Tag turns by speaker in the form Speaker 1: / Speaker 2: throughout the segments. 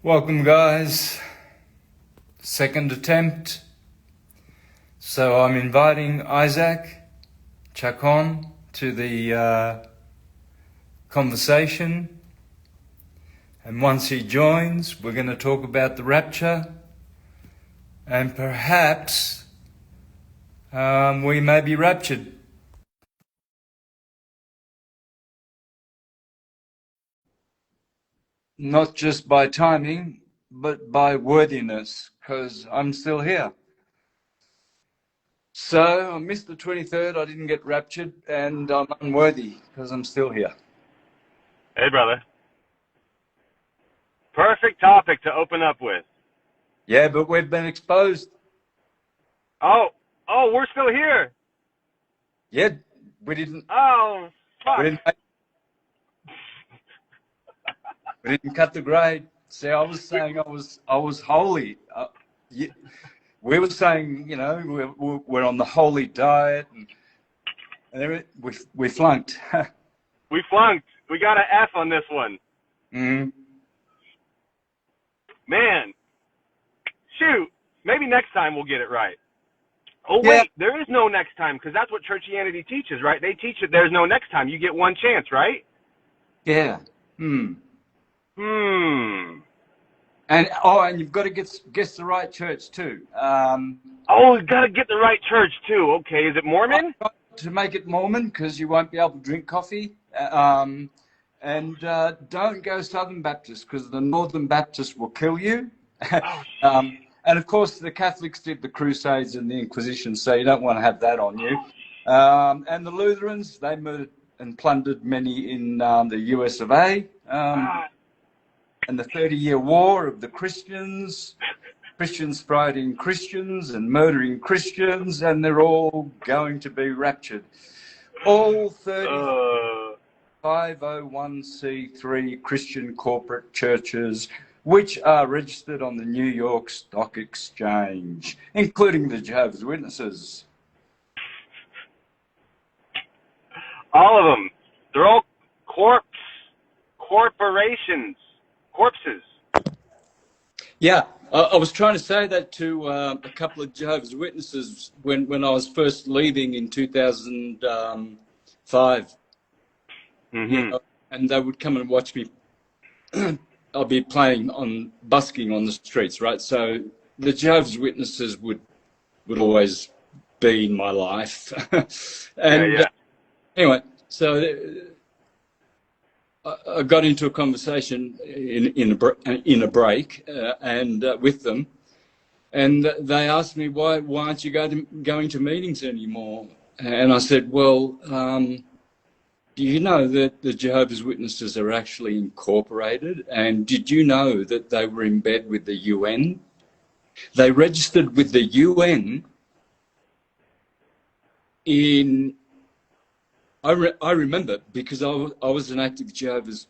Speaker 1: Welcome, guys. Second attempt. So I'm inviting Isaac Chacon to the conversation. And once he joins, we're going to talk about the rapture. And perhaps we may be raptured. Not just by timing, but by worthiness, because I'm still here. So I missed the 23rd, I didn't get raptured, and I'm unworthy because I'm still here.
Speaker 2: Hey, brother. Perfect topic to open up with.
Speaker 1: Yeah, but we've been exposed.
Speaker 2: Oh, we're still here.
Speaker 1: Yeah, we didn't.
Speaker 2: Oh, fuck.
Speaker 1: We didn't cut the grade. See, I was saying I was holy. We were saying, you know, we're on the holy diet, and we flunked.
Speaker 2: We flunked. We got an F on this one.
Speaker 1: Mm.
Speaker 2: Man, shoot. Maybe next time we'll get it right. Oh,
Speaker 1: Yeah.
Speaker 2: wait, there is no next time, because that's what churchianity teaches, right? They teach that there's no next time. You get one chance, right?
Speaker 1: Yeah. And you've got to guess the right church too.
Speaker 2: We've got to get the right church too. Okay, is it Mormon?
Speaker 1: To make it Mormon, because you won't be able to drink coffee. And don't go Southern Baptist, because the Northern Baptist will kill you. And of course, the Catholics did the Crusades and the Inquisition, so you don't want to have that on you. And the Lutherans, they murdered and plundered many in the US of A. And the 30-year war of the Christians fighting Christians and murdering Christians, and they're all going to be raptured. All 501c3 Christian corporate churches, which are registered on the New York Stock Exchange, including the Jehovah's Witnesses.
Speaker 2: All of them. They're all corporations. Corpses.
Speaker 1: Yeah, I was trying to say that to a couple of Jehovah's Witnesses when I was first leaving in 2005.
Speaker 2: Mm-hmm.
Speaker 1: You know, and they would come and watch me. I'll be busking on the streets, right? So the Jehovah's Witnesses would always be in my life. And anyway, so I got into a conversation in a break and with them, and they asked me why aren't you going to meetings anymore? And I said, well, do you know that the Jehovah's Witnesses are actually incorporated? And did you know that they were in bed with the UN? They registered with the UN in... I remember, because I was an active Jehovah's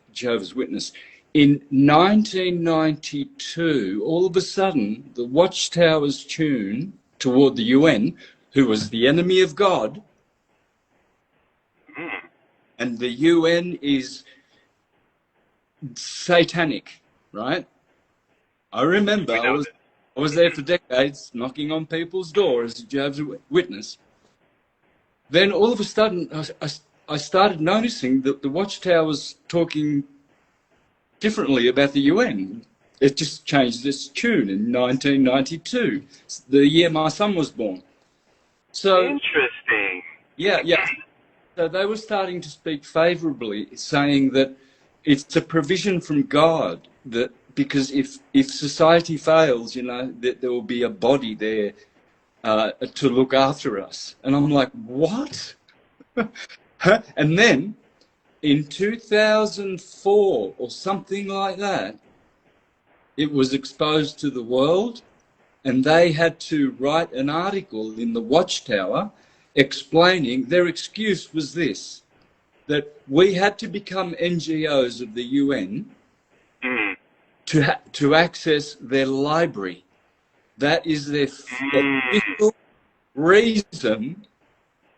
Speaker 1: Witness. In 1992, all of a sudden, the Watchtower's tune toward the UN, who was the enemy of God, and the UN is satanic, right? I remember I was there for decades, knocking on people's doors as a Jehovah's Witness. Then all of a sudden, I started noticing that the Watchtower was talking differently about the UN. It just changed its tune in 1992, the year my son was born. So
Speaker 2: interesting.
Speaker 1: Yeah. So they were starting to speak favorably, saying that it's a provision from God, that because if society fails, you know, that there will be a body there to look after us. And I'm like, what? And then in 2004 or something like that, it was exposed to the world, and they had to write an article in the Watchtower explaining, their excuse was this, that we had to become NGOs of the UN to access their library. That is their official reason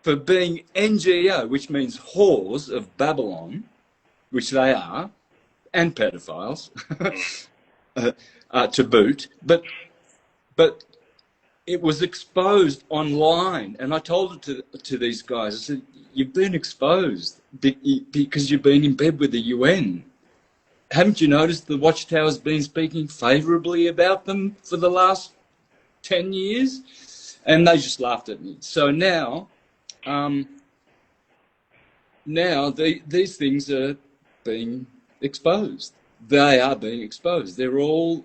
Speaker 1: for being NGO, which means whores of Babylon, which they are, and pedophiles. to boot. But it was exposed online, and I told it to these guys. I said, "You've been exposed because you've been in bed with the UN. Haven't you noticed the Watchtower's been speaking favourably about them for the last 10 years?" And they just laughed at me. So now these things are being exposed. They are being exposed. They're all,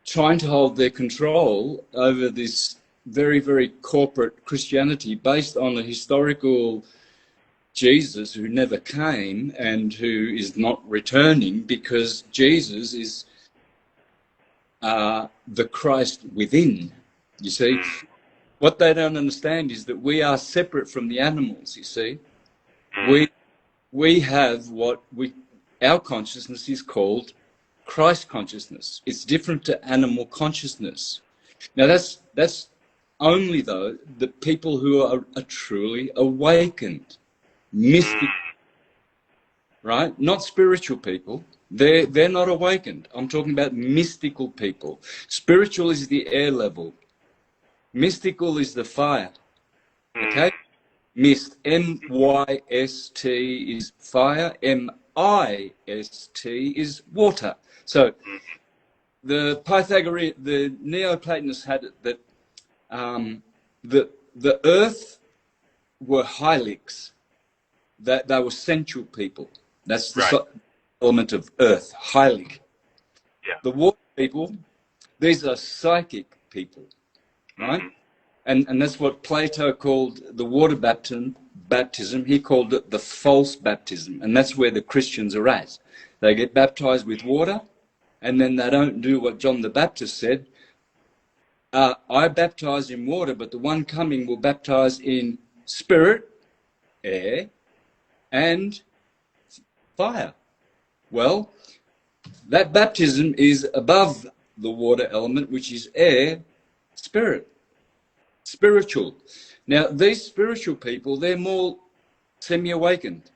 Speaker 1: trying to hold their control over this very, very corporate Christianity based on a historical Jesus who never came and who is not returning, because Jesus is the Christ within. You see, what they don't understand is that we are separate from the animals. You see, we have our consciousness is called Christ consciousness. It's different to animal consciousness. Now that's only, though, the people who are truly awakened, mystic, right? Not spiritual people. They're not awakened. I'm talking about mystical people. Spiritual is the air level. Mystical is the fire. Okay? Mist, M-Y-S-T is fire, M-I-S-T is water. So the Neoplatonists had it that the earth were hylics, that they were sensual people. That's the element of earth, hylic.
Speaker 2: Yeah.
Speaker 1: The water people, these are psychic people, right? And that's what Plato called the water baptism. He called it the false baptism. And that's where the Christians are at. They get baptized with water, and then they don't do what John the Baptist said. I baptize in water, but the one coming will baptize in spirit, air, and fire. Well, that baptism is above the water element, which is air, spirit. Spiritual. Now, these spiritual people, they're more semi-awakened.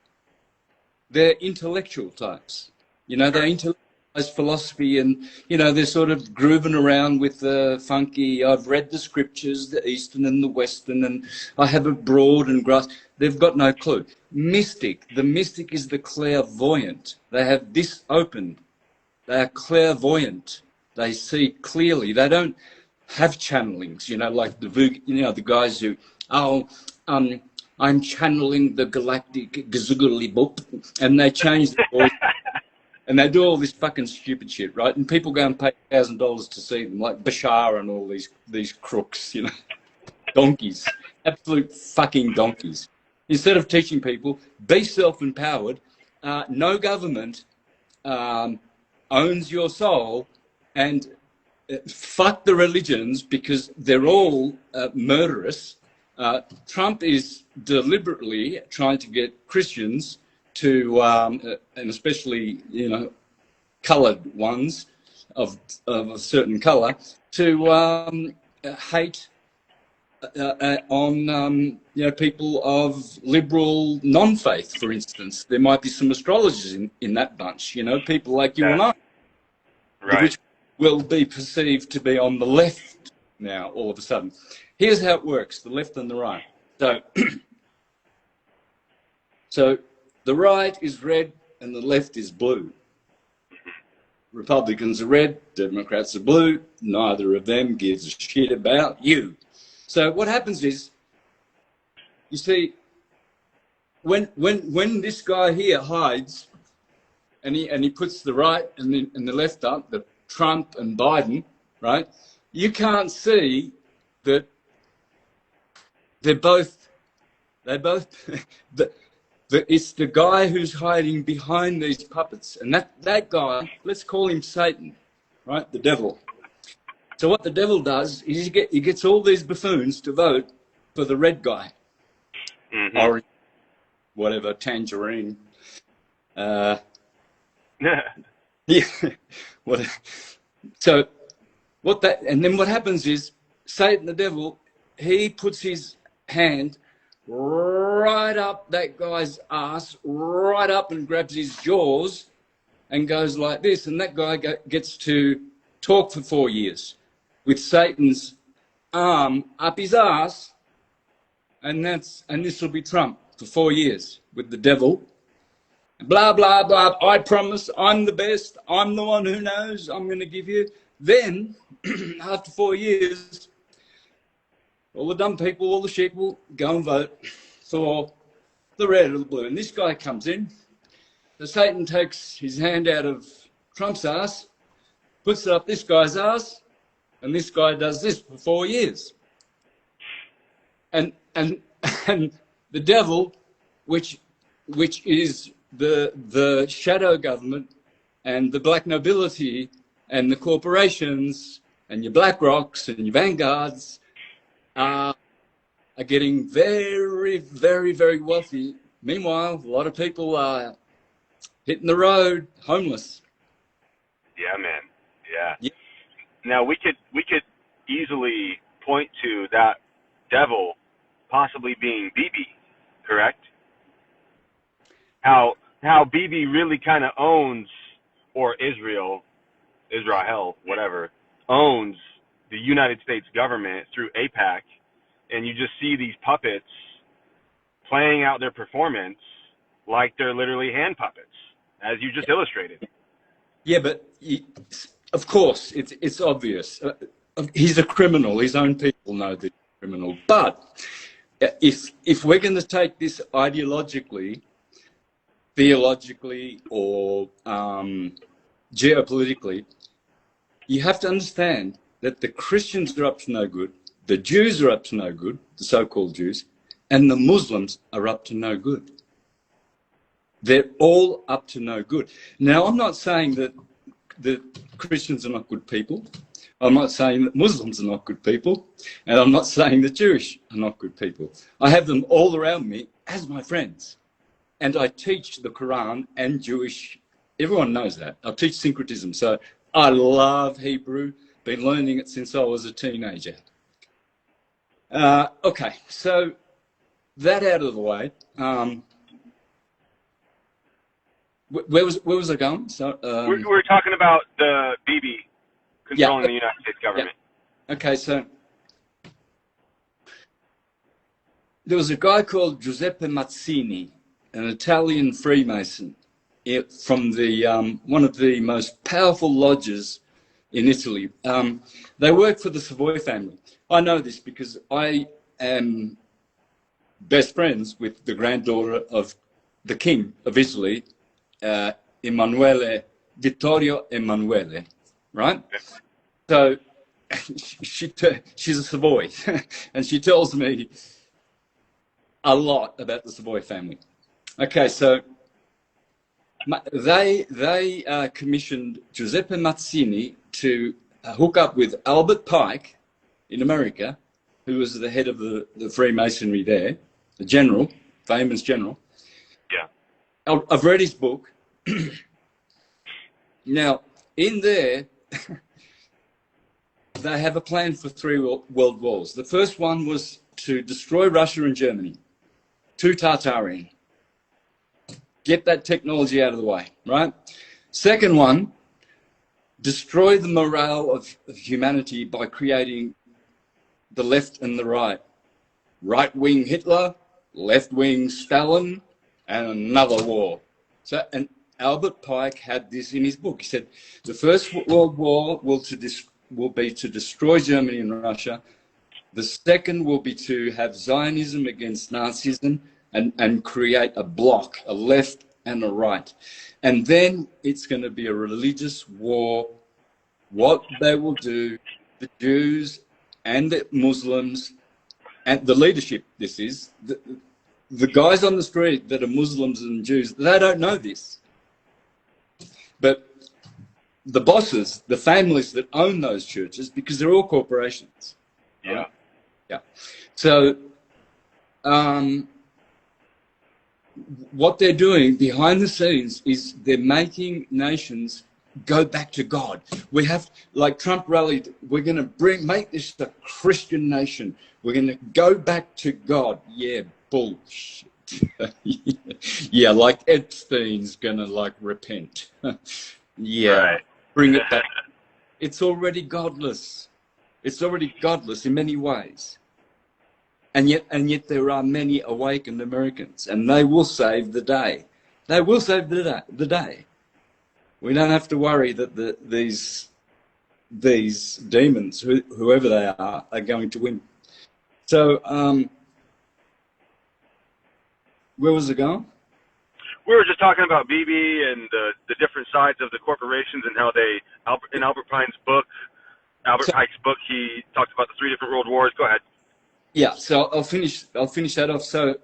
Speaker 1: They're intellectual types. They intellectualize philosophy, and, they're sort of grooving around with the funky, I've read the scriptures, the Eastern and the Western, and I have a broad and grasp. They've got no clue. The mystic is the clairvoyant. They have this open. They are clairvoyant. They see clearly. They don't have channelings, like the guys who, I'm channeling the galactic gazugly book, and they change the voice, and they do all this fucking stupid shit, right? And people go and pay $1,000 to see them, like Bashar and all these crooks, donkeys, absolute fucking donkeys. Instead of teaching people, be self-empowered, no government owns your soul, and fuck the religions, because they're all murderous. Trump is deliberately trying to get Christians to, and especially, coloured ones of a certain colour, to hate on people of liberal non-faith, for instance. There might be some astrologers in that bunch, people like you and I, which will be perceived to be on the left now all of a sudden. Here's how it works, the left and the right. So the right is red and the left is blue. Republicans are red, Democrats are blue. Neither of them gives a shit about you. So what happens is, you see, when this guy here hides, and he puts the right and the left up, the Trump and Biden, right? You can't see that they're both it's the guy who's hiding behind these puppets, and that guy, let's call him Satan, right? The devil. So what the devil does is he gets all these buffoons to vote for the red guy, orange, whatever, tangerine. Yeah. So and then what happens is Satan, the devil, he puts his hand right up that guy's ass, right up, and grabs his jaws, and goes like this, and that guy gets to talk for 4 years with Satan's arm up his ass, and this will be Trump for 4 years with the devil. Blah, blah, blah. I promise I'm the best. I'm the one who knows. I'm going to give you. Then, after 4 years, all the dumb people, all the sheep will go and vote for the red or the blue. And this guy comes in. So Satan takes his hand out of Trump's ass, puts it up this guy's ass, and this guy does this for 4 years. And the devil, which is the shadow government and the black nobility and the corporations and your BlackRocks and your Vanguards are getting very, very, very wealthy. Meanwhile, a lot of people are hitting the road, homeless.
Speaker 2: Yeah, man. Yeah.
Speaker 1: Yeah.
Speaker 2: Now we could easily point to that devil possibly being Bibi, correct? How Bibi really kind of owns, or Israel, whatever, owns the United States government through AIPAC, and you just see these puppets playing out their performance like they're literally hand puppets, as you just illustrated.
Speaker 1: Yeah, but of course, it's obvious. He's a criminal. His own people know that he's a criminal. But if we're going to take this ideologically, theologically, or geopolitically, you have to understand that the Christians are up to no good, the Jews are up to no good, the so-called Jews, and the Muslims are up to no good. They're all up to no good. Now, I'm not saying that the Christians are not good people. I'm not saying that Muslims are not good people. And I'm not saying that Jewish are not good people. I have them all around me as my friends. And I teach the Quran and Jewish. Everyone knows that. I teach syncretism. So I love Hebrew. Been learning it since I was a teenager. Okay, so that out of the way. Where was I going? So
Speaker 2: we're talking about the Bibi controlling the United States government.
Speaker 1: Yeah. Okay, so there was a guy called Giuseppe Mazzini, an Italian Freemason from the one of the most powerful lodges in Italy. They work for the Savoy family. I know this because I am best friends with the granddaughter of the king of Italy, Vittorio Emanuele, right? So she's a Savoy, and she tells me a lot about the Savoy family. Okay, so they commissioned Giuseppe Mazzini to hook up with Albert Pike in America, who was the head of the Freemasonry there, the general, famous general. Yeah. I've read his book. Now, in there, they have a plan for 3 world wars. The first one was to destroy Russia and Germany, to Tartarian. Get that technology out of the way, right? Second one, destroy the morale of humanity by creating the left and the right. Right-wing Hitler, left-wing Stalin, and another war. So, and Albert Pike had this in his book. He said, the First World War will be to destroy Germany and Russia. The second will be to have Zionism against Nazism and create a bloc, a left and a right. And then it's going to be a religious war. What they will do, the Jews and the Muslims and the leadership, this is, the guys on the street that are Muslims and Jews, they don't know this. But the bosses, the families that own those churches, because they're all corporations.
Speaker 2: Yeah.
Speaker 1: Right? Yeah. So what they're doing behind the scenes is they're making nations go back to God. We have, like Trump rallied, we're going to make this a Christian nation. We're going to go back to God. Yeah, bullshit. Yeah, like Epstein's gonna like repent. Yeah,
Speaker 2: Right.
Speaker 1: bring it back. It's already godless. It's already godless in many ways. And yet there are many awakened Americans, and they will save the day. They will save the day. We don't have to worry that these demons, whoever they are going to win. So, where was it going?
Speaker 2: We were just talking about BB and the different sides of the corporations and how they, in Albert Pine's book, Albert
Speaker 1: So,
Speaker 2: Pike's book, he talks about the 3 different world wars. Go ahead.
Speaker 1: yeah, so I'll finish that off. So,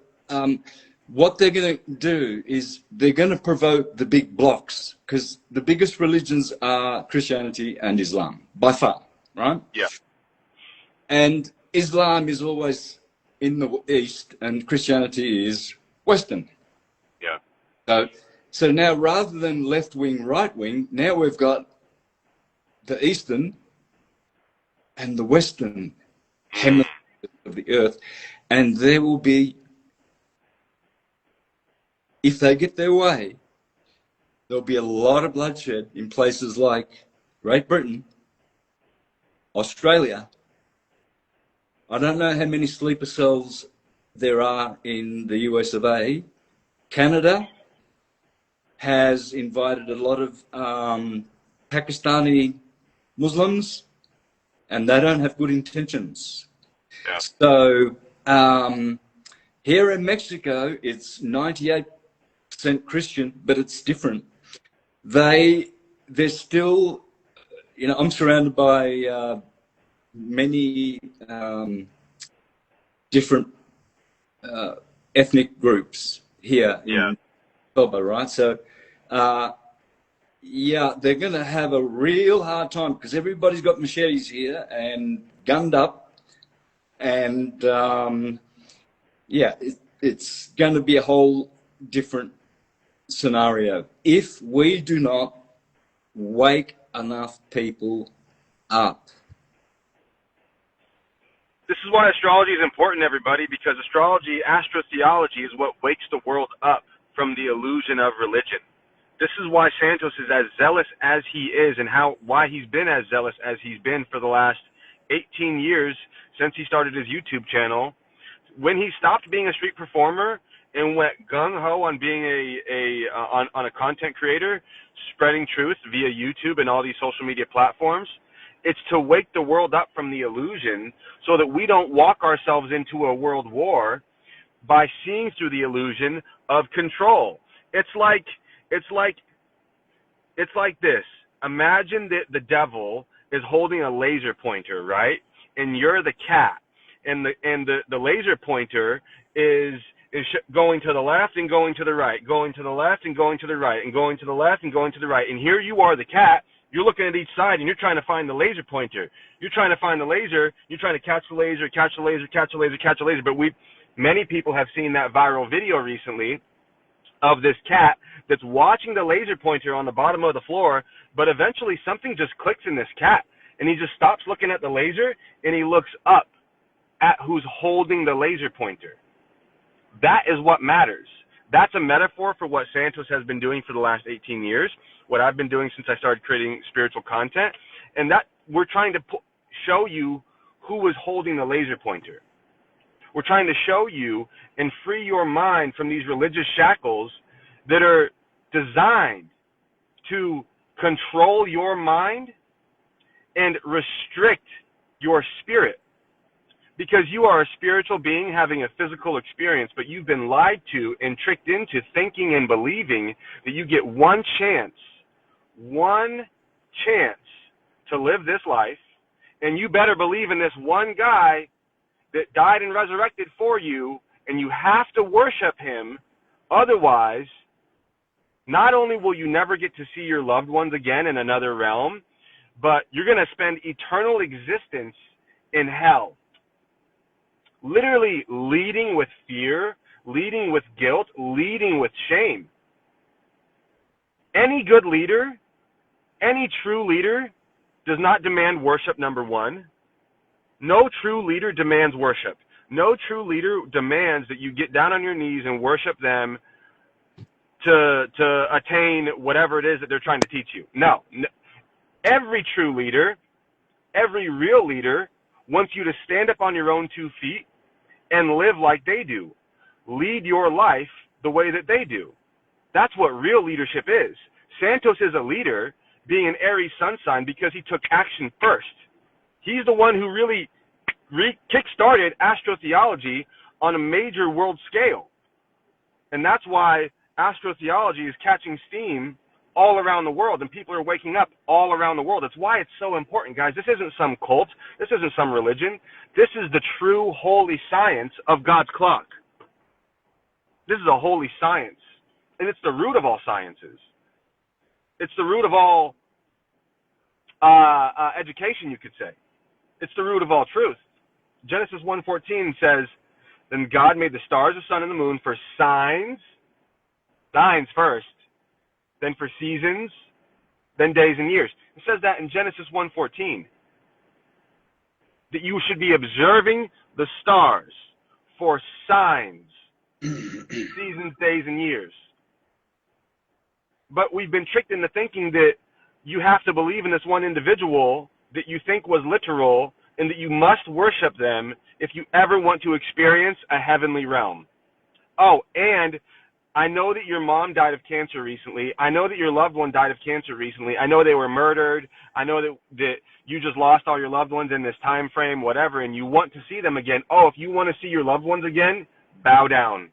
Speaker 1: what they're going to do is they're going to provoke the big blocks, because the biggest religions are Christianity and Islam by far, right?
Speaker 2: Yeah.
Speaker 1: And Islam is always in the East, and Christianity is Western.
Speaker 2: Yeah.
Speaker 1: So now, rather than left wing, right wing, now we've got the Eastern and the Western hemisphere of the earth, and there will be, if they get their way, there'll be a lot of bloodshed in places like Great Britain, Australia. I don't know how many sleeper cells there are in the US of A. Canada has invited a lot of Pakistani Muslims, and they don't have good intentions.
Speaker 2: Yeah.
Speaker 1: So here in Mexico, it's 98% Christian, but it's different. They're still, I'm surrounded by many different ethnic groups here in Boba, right? So, yeah, they're going to have a real hard time because everybody's got machetes here and gunned up, and yeah, it's going to be a whole different scenario if we do not wake enough people up.
Speaker 2: This is why astrology is important, everybody, because astrology, astrotheology, is what wakes the world up from the illusion of religion. This is why Santos is as zealous as he is, and why he's been as zealous as he's been for the last 18 years since he started his YouTube channel. When he stopped being a street performer and went gung-ho on being on a content creator, spreading truth via YouTube and all these social media platforms, it's to wake the world up from the illusion so that we don't walk ourselves into a world war by seeing through the illusion of control. It's like this. Imagine that the devil is holding a laser pointer, right? And you're the cat, and the laser pointer is going to the left and going to the right, going to the left and going to the right, and going to the left and going to the right. And here you are, the cat. You're looking at each side, and you're trying to find the laser pointer. You're trying to find the laser. You're trying to catch the laser, catch the laser, catch the laser, catch the laser. But many people have seen that viral video recently of this cat that's watching the laser pointer on the bottom of the floor, but eventually something just clicks in this cat, and he just stops looking at the laser, and he looks up at who's holding the laser pointer. That is what matters. That's a metaphor for what Santos has been doing for the last 18 years, what I've been doing since I started creating spiritual content, and that we're trying to show you who is holding the laser pointer. We're trying to show you and free your mind from these religious shackles that are designed to control your mind and restrict your spirit. Because you are a spiritual being having a physical experience, but you've been lied to and tricked into thinking and believing that you get one chance to live this life, and you better believe in this one guy that died and resurrected for you, and you have to worship him. Otherwise, not only will you never get to see your loved ones again in another realm, but you're going to spend eternal existence in hell. Literally leading with fear, leading with guilt, leading with shame. Any good leader, any true leader does not demand worship, number one. No true leader demands worship. No true leader demands that you get down on your knees and worship them to attain whatever it is that they're trying to teach you. No. Every true leader, every real leader wants you to stand up on your own 2 feet and live like they do. Lead your life the way that they do. That's what real leadership is. Santos is a leader, being an Aries sun sign, because he took action first. He's the one who really kick-started astrotheology on a major world scale. And that's why astrotheology is catching steam all around the world, and people are waking up all around the world. That's why it's so important, guys. This isn't some cult. This isn't some religion. This is the true holy science of God's clock. This is a holy science, and it's the root of all sciences. It's the root of all education, you could say. It's the root of all truth. Genesis 1:14 says, then God made the stars, the sun, and the moon for signs first, then for seasons, then days and years. It says that in Genesis 1:14, that you should be observing the stars for signs, seasons, days, and years. But we've been tricked into thinking that you have to believe in this one individual that you think was literal, and that you must worship them if you ever want to experience a heavenly realm. Oh, and I know that your mom died of cancer recently. I know that your loved one died of cancer recently. I know they were murdered. I know that you just lost all your loved ones in this time frame, whatever, and you want to see them again. Oh, if you want to see your loved ones again, bow down.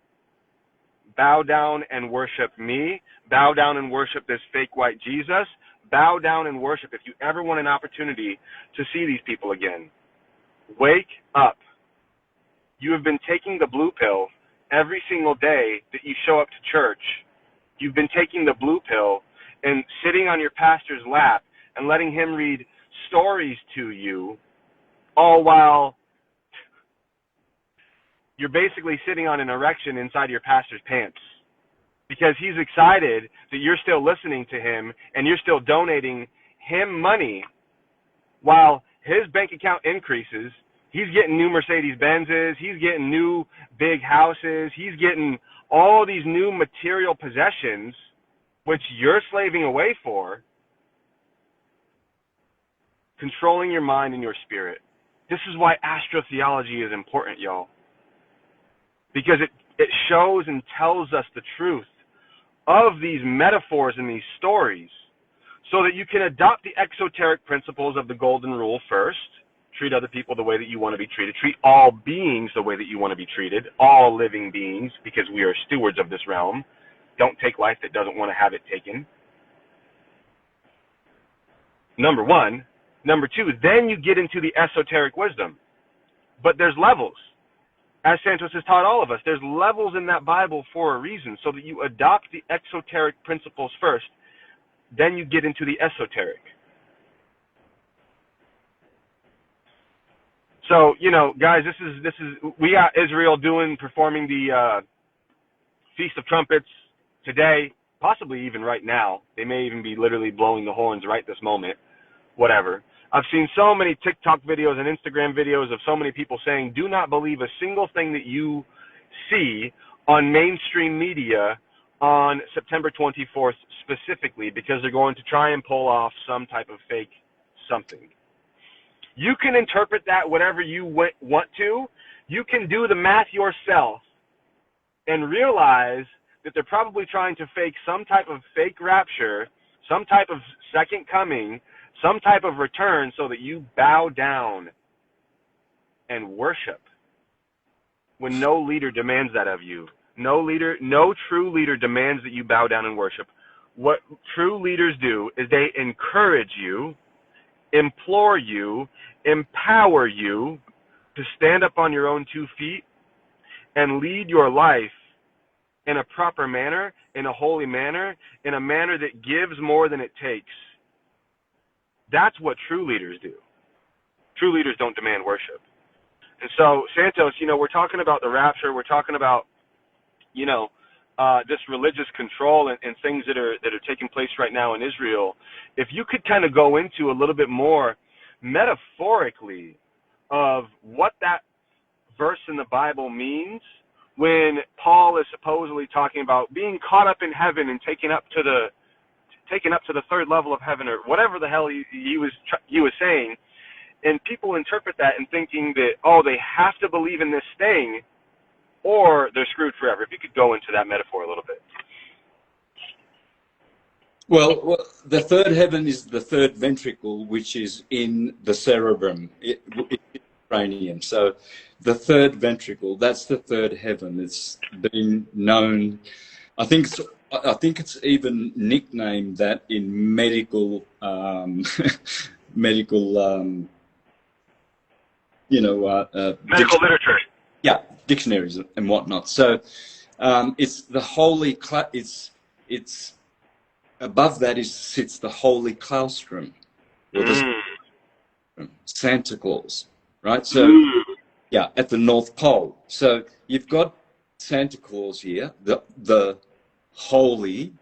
Speaker 2: Bow down and worship me. Bow down and worship this fake white Jesus. Bow down and worship if you ever want an opportunity to see these people again. Wake up. You have been taking the blue pill every single day that you show up to church. You've been taking the blue pill and sitting on your pastor's lap and letting him read stories to you, all while you're basically sitting on an erection inside your pastor's pants, because he's excited that you're still listening to him and you're still donating him money while his bank account increases. He's getting new Mercedes-Benzes. He's getting new big houses. He's getting all these new material possessions, which you're slaving away for, controlling your mind and your spirit. This is why astrotheology is important, y'all. Because it shows and tells us the truth of these metaphors and these stories, so that you can adopt the exoteric principles of the golden rule first. Treat other people the way that you want to be treated. Treat all beings the way that you want to be treated. All living beings, because we are stewards of this realm. Don't take life that doesn't want to have it taken. Number one. Number two, then you get into the esoteric wisdom. But there's levels. As Santos has taught all of us, there's levels in that Bible for a reason, so that you adopt the exoteric principles first. Then you get into the esoteric. So, guys, this is we got Israel performing the Feast of Trumpets today, possibly even right now. They may even be literally blowing the horns right this moment, whatever. I've seen so many TikTok videos and Instagram videos of so many people saying, do not believe a single thing that you see on mainstream media on September 24th specifically, because they're going to try and pull off some type of fake something. You can interpret that whatever you want to. You can do the math yourself and realize that they're probably trying to fake some type of fake rapture, some type of second coming, some type of return, so that you bow down and worship when no leader demands that of you. No true leader demands that you bow down and worship. What true leaders do is they encourage you, implore you, empower you to stand up on your own 2 feet and lead your life in a proper manner, in a holy manner, in a manner that gives more than it takes. That's what true leaders do. True leaders don't demand worship. And so, Santos, we're talking about the rapture. We're talking about, this religious control and things that are taking place right now in Israel. If you could kind of go into a little bit more metaphorically of what that verse in the Bible means when Paul is supposedly talking about being caught up in heaven and taken up to the third level of heaven, or whatever the hell he was saying. And people interpret that and thinking that, oh, they have to believe in this thing or they're screwed forever. If you could go into that metaphor a little bit.
Speaker 1: Well, the third heaven is the third ventricle, which is in the cerebrum, it's cranium. So the third ventricle, that's the third heaven. It's been known, I think it's even nicknamed that in medical medical
Speaker 2: medical literature.
Speaker 1: Yeah, dictionaries and whatnot. So it's the holy. It's above that sits the holy claustrum, or Santa Claus, right? So yeah, at the North Pole. So you've got Santa Claus here, the holy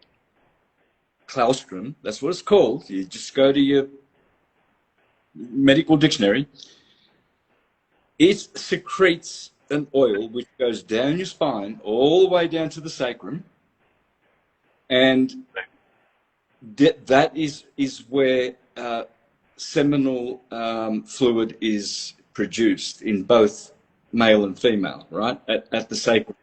Speaker 1: claustrum. That's what it's called. You just go to your medical dictionary. It secretes an oil which goes down your spine all the way down to the sacrum, and that is where seminal fluid is produced in both male and female, right, at the sacrum.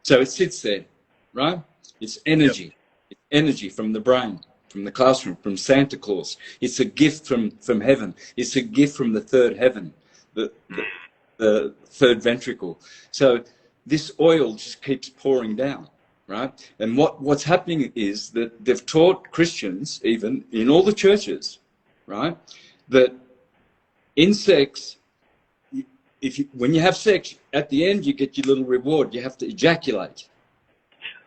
Speaker 1: So it sits there, right? It's energy. Yep. It's energy from the brain, from the classroom, from Santa Claus. It's a gift from heaven. It's a gift from the third heaven, the third ventricle. So this oil just keeps pouring down, right? And what's happening is that they've taught Christians, even in all the churches, right, that in sex, when you have sex, at the end you get your little reward. You have to ejaculate.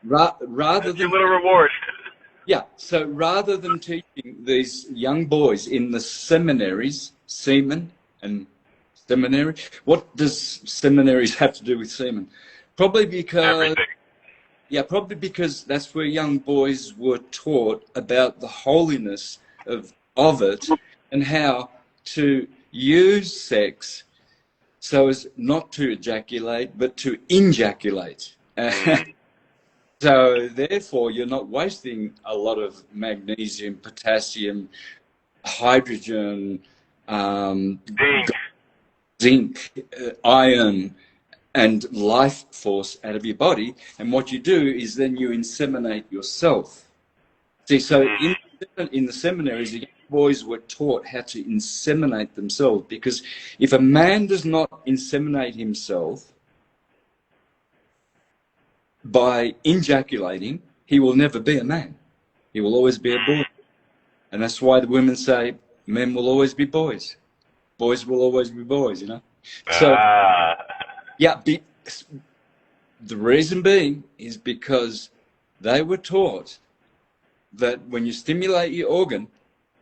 Speaker 1: Rather than
Speaker 2: your little reward.
Speaker 1: Yeah. So rather than teaching these young boys in the seminaries, semen and seminary, what does seminaries have to do with semen? Probably because that's where young boys were taught about the holiness of it and how to use sex so as not to ejaculate, but to injaculate. So therefore, you're not wasting a lot of magnesium, potassium, hydrogen, zinc, iron, and life force out of your body. And what you do is then you inseminate yourself. See, so in the seminaries, the young boys were taught how to inseminate themselves, because if a man does not inseminate himself by ejaculating, he will never be a man. He will always be a boy. And that's why the women say men will always be boys. Boys will always be boys, you know. So, yeah, the reason being is because they were taught that when you stimulate your organ,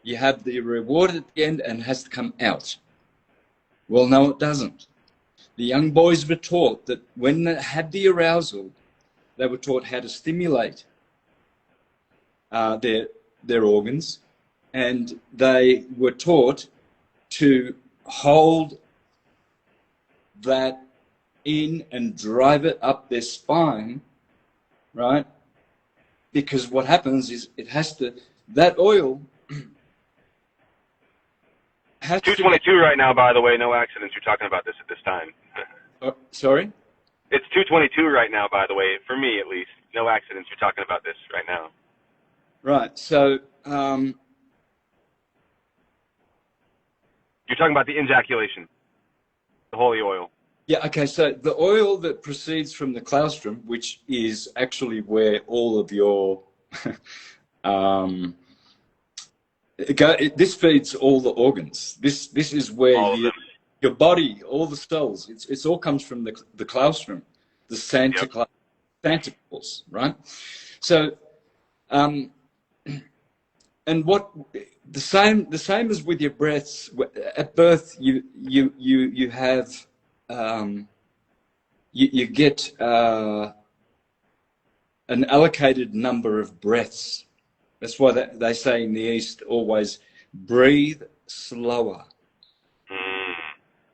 Speaker 1: you have the reward at the end and it has to come out. Well, no, it doesn't. The young boys were taught that when they had the arousal, they were taught how to stimulate their organs, and they were taught to hold that in and drive it up their spine, right? Because what happens is that oil has
Speaker 2: 222 right now, by the way, no accidents. You're talking about this at this time.
Speaker 1: Sorry?
Speaker 2: It's 222 right now, by the way, for me at least. No accidents. You're talking about this right now.
Speaker 1: Right. So,
Speaker 2: you're talking about the ejaculation, the holy oil.
Speaker 1: Yeah, okay. So the oil that proceeds from the claustrum, which is actually where all of your this feeds all the organs. This is where your body, all the cells, it's all comes from the claustrum, the Santa Claus, right? So, and what the same as with your breaths. At birth, you have you get an allocated number of breaths. That's why they say in the East always breathe slower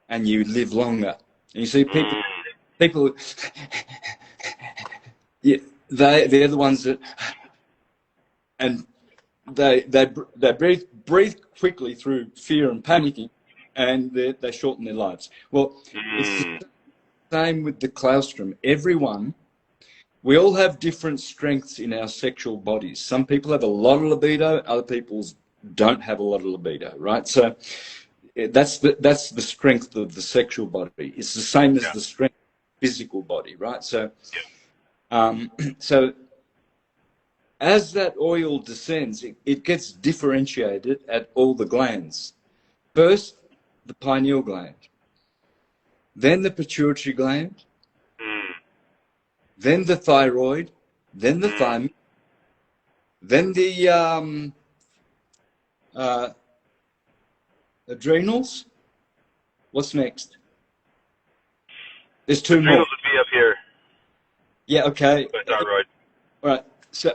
Speaker 1: and you live longer. And you see people, yeah, they're the ones that, and they breathe quickly through fear and panicking, and they shorten their lives. Well, it's the same with the claustrum. We all have different strengths in our sexual bodies. Some people have a lot of libido, other people don't have a lot of libido, right? So that's the strength of the sexual body. It's the same as the strength of the physical body, right? So, so as that oil descends, it gets differentiated at all the glands. First, the pineal gland, then the pituitary gland, then the thyroid, then the thymus, then the adrenals. What's next? There's two more.
Speaker 2: Adrenals would be up here.
Speaker 1: Yeah, okay.
Speaker 2: Thyroid.
Speaker 1: All right. So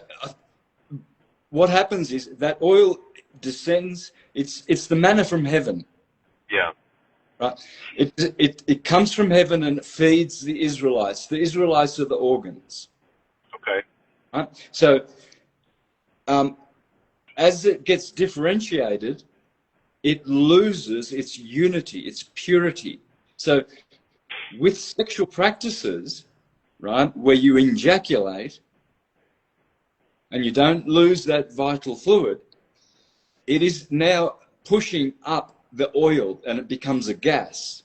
Speaker 1: what happens is that oil descends. It's the manna from heaven.
Speaker 2: Yeah.
Speaker 1: Right. It comes from heaven and it feeds the Israelites. The Israelites are the organs.
Speaker 2: Okay.
Speaker 1: Right. So as it gets differentiated, it loses its unity, its purity. So with sexual practices, right, where you ejaculate and you don't lose that vital fluid, it is now pushing up the oil and it becomes a gas.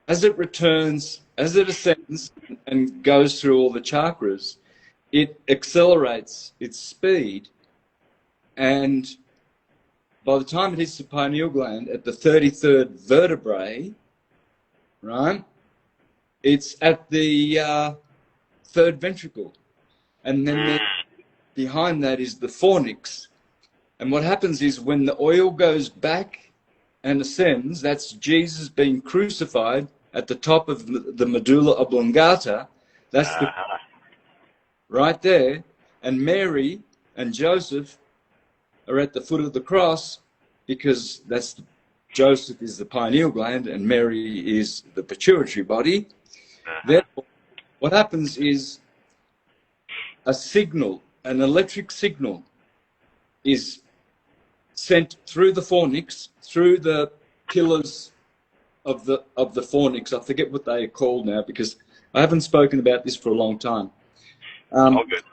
Speaker 1: As it returns, as it ascends and goes through all the chakras, it accelerates its speed, and by the time it hits the pineal gland at the 33rd vertebrae, right, it's at the third ventricle. And then behind that is the fornix. And what happens is when the oil goes back and ascends, that's Jesus being crucified at the top of the medulla oblongata. That's the right there. And Mary and Joseph are at the foot of the cross, because Joseph is the pineal gland and Mary is the pituitary body. Therefore, what happens is a signal, an electric signal, is sent through the fornix, through the pillars of the fornix. I forget what they are called now because I haven't spoken about this for a long time.
Speaker 2: All good.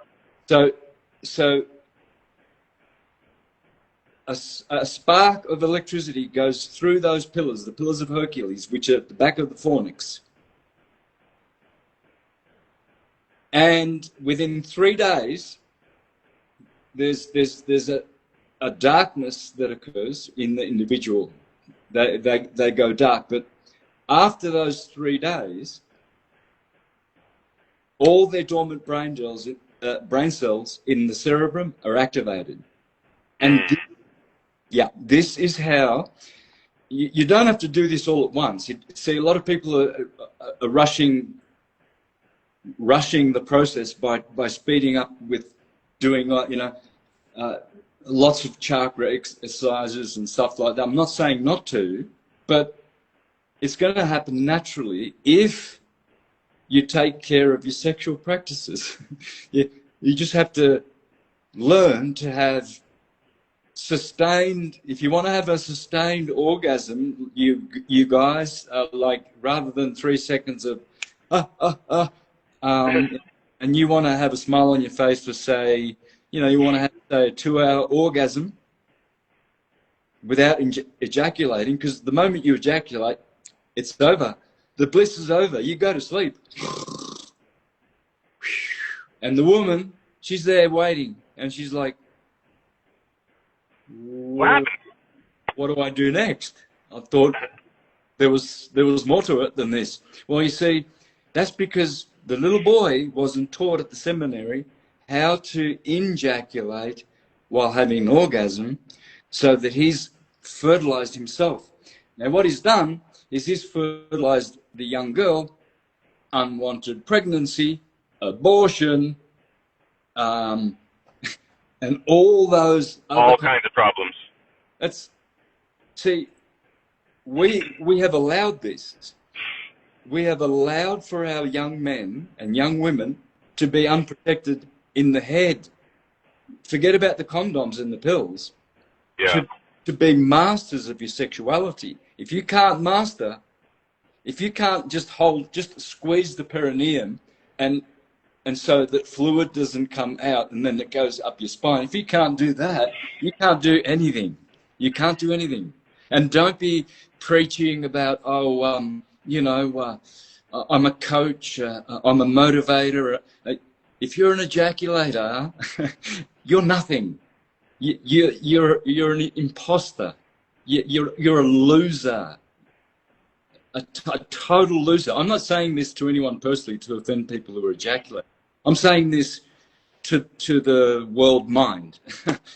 Speaker 1: So a spark of electricity goes through those pillars, the pillars of Hercules, which are at the back of the fornix. And within 3 days, there's a darkness that occurs in the individual. They go dark. But after those 3 days, all their dormant brain cells in the cerebrum are activated. And this is how you don't have to do this all at once. See, a lot of people are rushing the process by speeding up with doing lots of chakra exercises and stuff like that. I'm not saying not to, but it's going to happen naturally if you take care of your sexual practices. You just have to learn to have sustained. If you want to have a sustained orgasm, you guys, like, rather than 3 seconds of and you want to have a smile on your face for, say, you want to have, say, a 2-hour orgasm without ejaculating, because the moment you ejaculate, it's over. The bliss is over. You go to sleep. And the woman, she's there waiting, and she's like, what do I do next? I thought there was more to it than this. Well, you see, that's because the little boy wasn't taught at the seminary how to ejaculate while having an orgasm, so that he's fertilized himself. Now, what he's done is he's fertilized the young girl, unwanted pregnancy, abortion, and all those other
Speaker 2: kinds of problems.
Speaker 1: See, we have allowed this. we have allowed for our young men and young women to be unprotected in the head. Forget about the condoms and the pills.
Speaker 2: Yeah.
Speaker 1: To be masters of your sexuality. If you can't just squeeze the perineum and so that fluid doesn't come out and then it goes up your spine. If you can't do that, you can't do anything. You can't do anything. And don't be preaching about, I'm a coach, I'm a motivator. If you're an ejaculator, you're nothing. You're an imposter. You're a loser. A total loser. I'm not saying this to anyone personally to offend people who are ejaculate. I'm saying this to the world mind,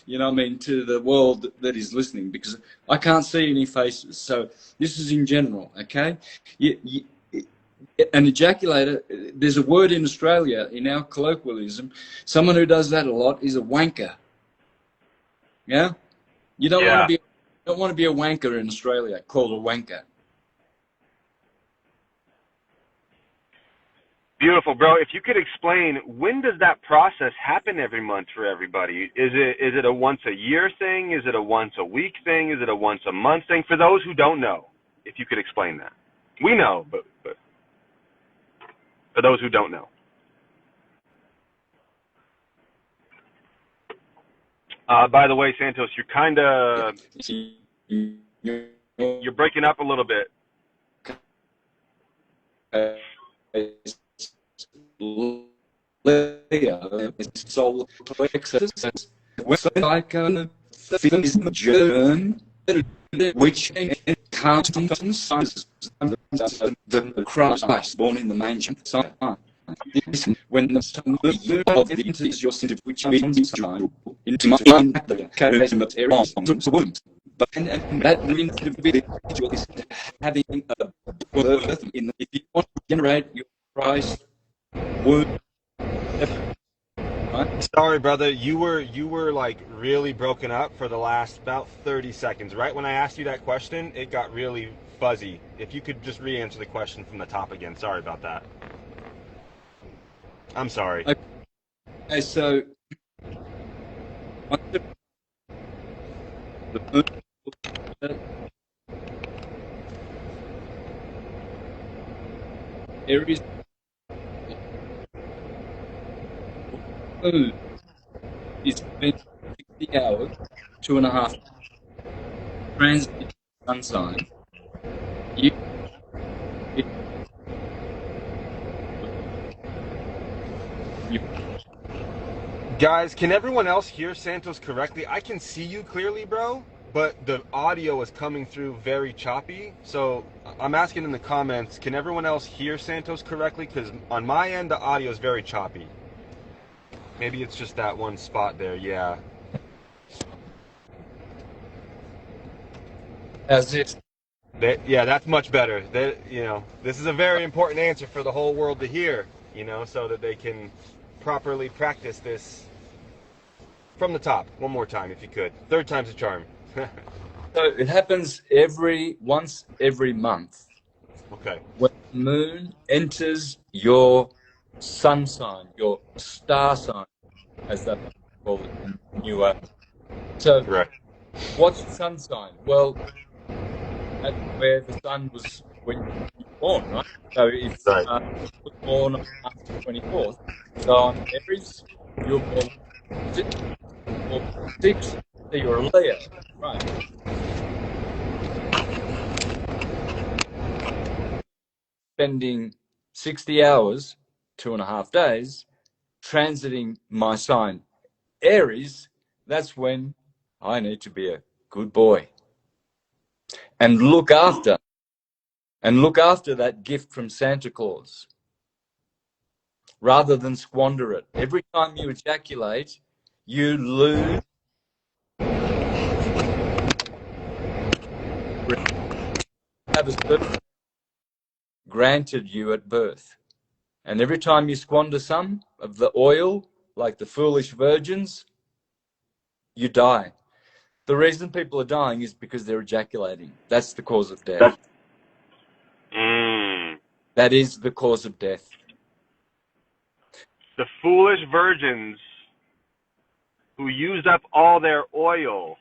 Speaker 1: you know what I mean, to the world that is listening, because I can't see any faces. So this is in general, okay? An ejaculator, there's a word in Australia, in our colloquialism, someone who does that a lot is a wanker. Yeah? You don't want to be a wanker in Australia, called a wanker.
Speaker 2: Beautiful, bro. If you could explain, when does that process happen every month for everybody? Is it a once a year thing? Is it a once a week thing? Is it a once a month thing? For those who don't know, if you could explain that. We know, but for those who don't know. By the way, Santos, you're breaking up a little bit.
Speaker 1: Solar plexus, like a physical germ, which can't size the Christ born in the manger. When the son of the into is your sin, which means child into my the womb. But and that individual is having a birth in the, if you want to generate your Christ womb. Right?
Speaker 2: Sorry, brother. You were like really broken up for the last about 30 seconds. Right when I asked you that question, it got really fuzzy. If you could just re-answer the question from the top again. Sorry about that. I'm sorry.
Speaker 1: Okay, so the moon, Aries moon is spent 60 hours, 2.5 transit sun sign. You, it, you,
Speaker 2: Guys, can everyone else hear Santos correctly? I can see you clearly, bro, but the audio is coming through very choppy. So I'm asking in the comments, can everyone else hear Santos correctly? Because on my end, the audio is very choppy. Maybe it's just that one spot there, yeah.
Speaker 1: as it,
Speaker 2: Yeah, that's much better. This is a very important answer for the whole world to hear, so that they can properly practice this from the top. One more time, if you could. Third time's a charm.
Speaker 1: so it happens once every month.
Speaker 2: Okay.
Speaker 1: When the moon enters your sun sign, your star sign, as they call it in New Age. So,
Speaker 2: Right.
Speaker 1: what's the sun sign? Well, that's where the sun was when you were born, right? So if
Speaker 2: Right.
Speaker 1: you were born on March 24th, so on Aries, you're born 6, so you're a Leo, right? Spending 60 hours, 2.5 days, transiting my sign, Aries, that's when I need to be a good boy and look after that gift from Santa Claus rather than squander it. Every time you ejaculate, you lose have a certain granted you at birth. And every time you squander some of the oil, like the foolish virgins, you die. The reason people are dying is because they're ejaculating. That's the cause of death. That is the cause of death.
Speaker 2: The foolish virgins who used up all their oil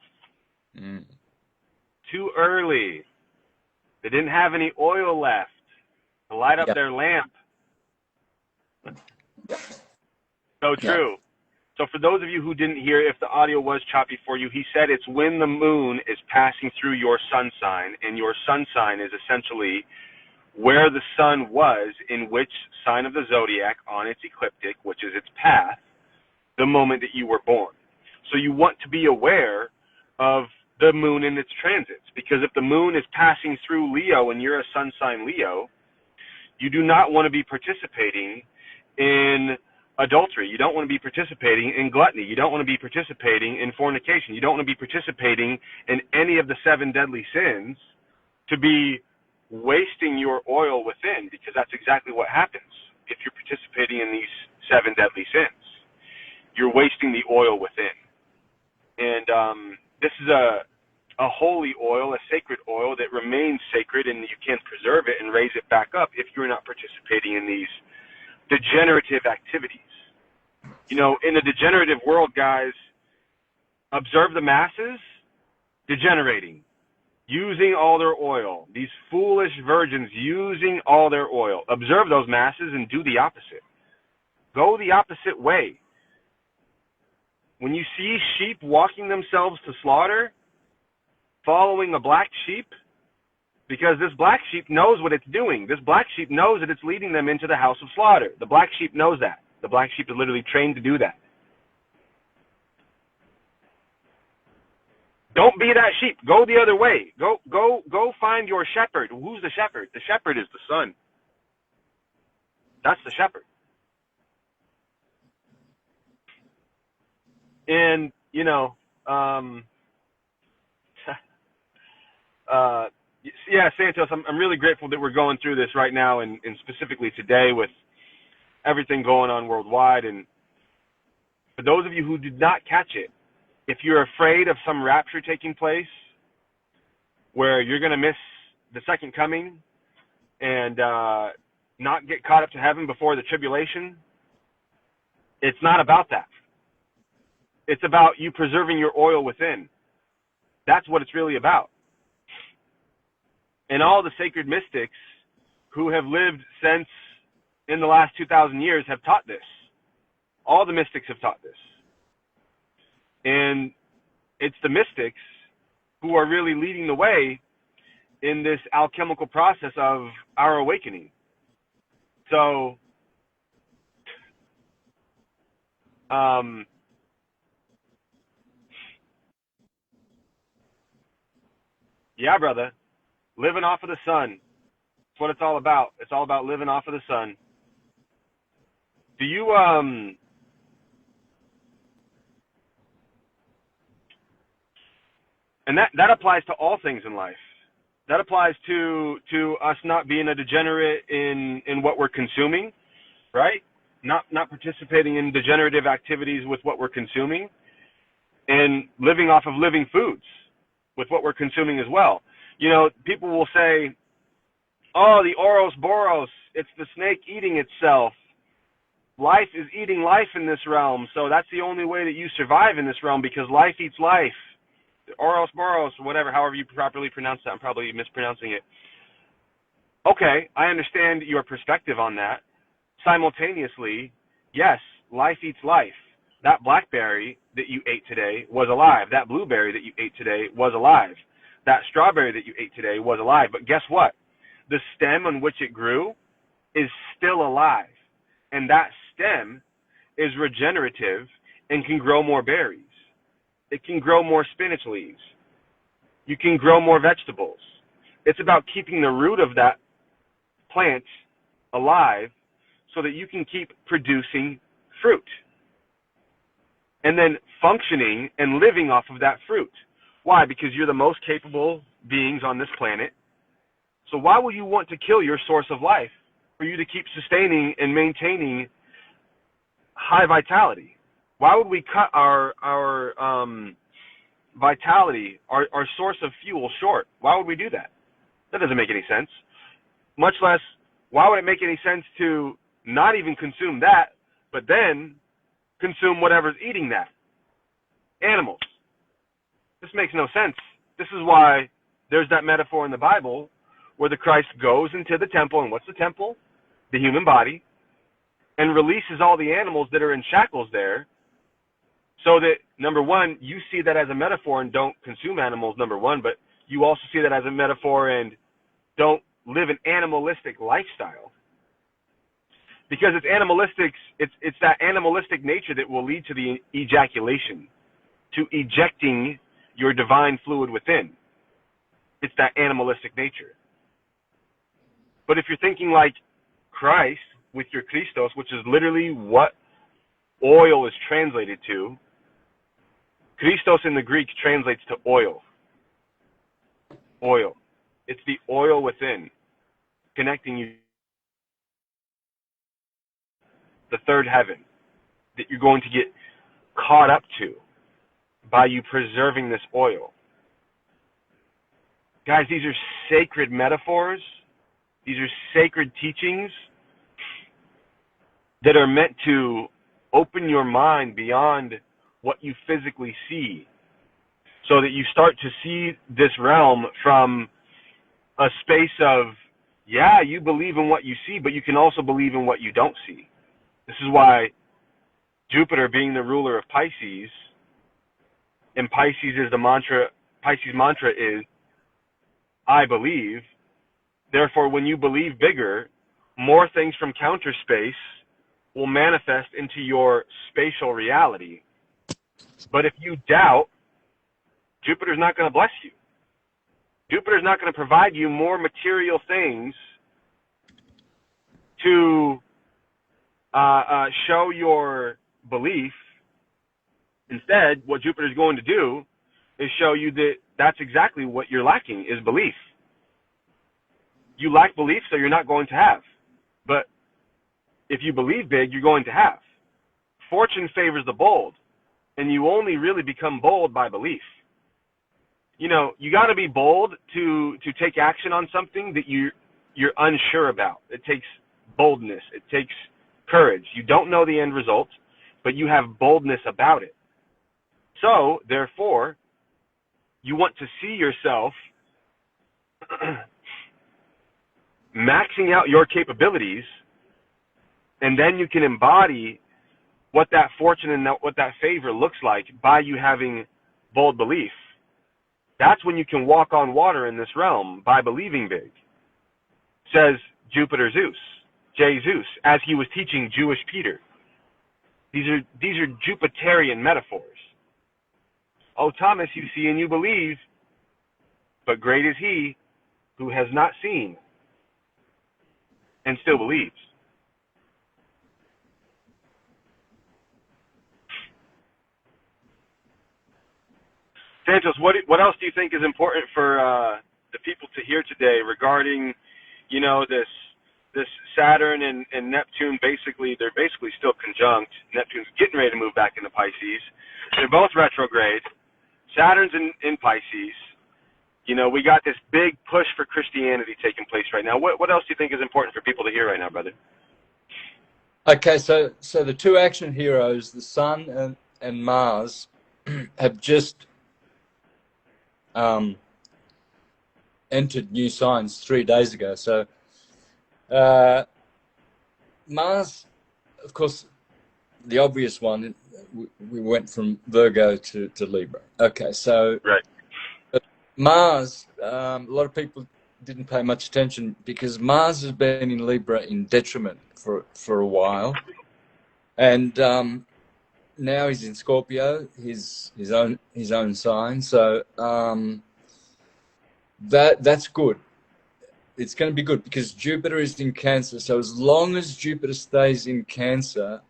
Speaker 2: too early. They didn't have any oil left to light up their lamp. So true. So for those of you who didn't hear, if the audio was choppy for you, he said it's when the moon is passing through your sun sign, and your sun sign is essentially where the sun was in which sign of the zodiac on its ecliptic, which is its path, the moment that you were born. So you want to be aware of the moon and its transits, because if the moon is passing through Leo and you're a sun sign Leo, you do not want to be participating in adultery. You don't want to be participating in gluttony. You don't want to be participating in fornication. You don't want to be participating in any of the 7 deadly sins, to be wasting your oil within, because that's exactly what happens if you're participating in these 7 deadly sins. You're wasting the oil within. And this is a holy oil, a sacred oil that remains sacred, and you can preserve it and raise it back up if you're not participating in these degenerative activities. You know, in the degenerative world, guys, observe the masses degenerating, using all their oil. These foolish virgins using all their oil. Observe those masses and do the opposite. Go the opposite way. When you see sheep walking themselves to slaughter, following a black sheep, because this black sheep knows what it's doing. This black sheep knows that it's leading them into the house of slaughter. The black sheep knows that. The black sheep is literally trained to do that. Don't be that sheep. Go the other way. Go find your shepherd. Who's the shepherd? The shepherd is the sun. That's the shepherd. And, you know, yeah, Santos, I'm really grateful that we're going through this right now, and specifically today with everything going on worldwide. And for those of you who did not catch it, if you're afraid of some rapture taking place where you're going to miss the second coming and not get caught up to heaven before the tribulation, it's not about that. It's about you preserving your oil within. That's what it's really about. And all the sacred mystics who have lived since in the last 2,000 years have taught this. All the mystics have taught this. And it's the mystics who are really leading the way in this alchemical process of our awakening. So, yeah, brother, living off of the sun. That's what it's all about. It's all about living off of the sun. Do you, and that applies to all things in life. That applies to us not being a degenerate in what we're consuming, right? Not participating in degenerative activities with what we're consuming, and living off of living foods with what we're consuming as well. You know, people will say, oh, the Ouroboros, it's the snake eating itself. Life is eating life in this realm, so that's the only way that you survive in this realm, because life eats life. Ouroboros, whatever, however you properly pronounce that. I'm probably mispronouncing it. Okay, I understand your perspective on that. Simultaneously, yes, life eats life. That blackberry that you ate today was alive. That blueberry that you ate today was alive. That strawberry that you ate today was alive. But guess what? The stem on which it grew is still alive. And that stem is regenerative and can grow more berries. It can grow more spinach leaves. You can grow more vegetables. It's about keeping the root of that plant alive so that you can keep producing fruit and then functioning and living off of that fruit. Why? Because you're the most capable beings on this planet. So why would you want to kill your source of life for you to keep sustaining and maintaining high vitality? Why would we cut our vitality, our source of fuel short? Why would we do that? That doesn't make any sense. Much less why would it make any sense to not even consume that, but then consume whatever's eating that? Animals. This makes no sense. This is why there's that metaphor in the Bible where the Christ goes into the temple, and what's the temple? The human body, and releases all the animals that are in shackles there, so that, number one, you see that as a metaphor and don't consume animals, number one, but you also see that as a metaphor and don't live an animalistic lifestyle. Because it's animalistic, it's that animalistic nature that will lead to the ejaculation, to ejecting your divine fluid within. It's that animalistic nature. But if you're thinking like Christ with your Christos, which is literally what oil is translated to, Christos in the Greek translates to oil. Oil. It's the oil within, connecting you to the third heaven that you're going to get caught up to by you preserving this oil. Guys, these are sacred metaphors. These are sacred teachings that are meant to open your mind beyond what you physically see, so that you start to see this realm from a space of, yeah, you believe in what you see, but you can also believe in what you don't see. This is why Jupiter, being the ruler of Pisces, and Pisces is the mantra, Pisces mantra is, I believe. Therefore, when you believe bigger, more things from counter space will manifest into your spatial reality. But if you doubt, Jupiter's not going to bless you. Jupiter's not going to provide you more material things to show your belief. Instead, what Jupiter's going to do is show you that that's exactly what you're lacking, is belief. You lack belief, so you're not going to have. But if you believe big, you're going to have. Fortune favors the bold, and you only really become bold by belief. You know, you got to be bold to take action on something that you're unsure about. It takes boldness. It takes courage. You don't know the end result, but you have boldness about it. So, therefore, you want to see yourself maxing out your capabilities, and then you can embody what that fortune and what that favor looks like by you having bold belief. That's when you can walk on water in this realm, by believing big, says Jupiter Zeus, Zeus, as he was teaching Jewish Peter. These are Jupiterian metaphors. Oh, Thomas, you see and you believe, but great is he who has not seen and still believes. Santos, what else do you think is important for the people to hear today regarding, you know, this Saturn and Neptune? They're basically still conjunct. Neptune's getting ready to move back into Pisces. They're both retrograde. Saturn's in Pisces. You know, we got this big push for Christianity taking place right now. What else do you think is important for people to hear right now, brother?
Speaker 1: Okay, so the two action heroes, the Sun and Mars, have just entered new signs 3 days ago. So Mars, of course, the obvious one, we went from Virgo to Libra. Okay, so
Speaker 2: right.
Speaker 1: Mars, a lot of people didn't pay much attention because Mars has been in Libra in detriment for a while, and now he's in Scorpio, his own sign. So that's good. It's going to be good because Jupiter is in Cancer. So as long as Jupiter stays in Cancer,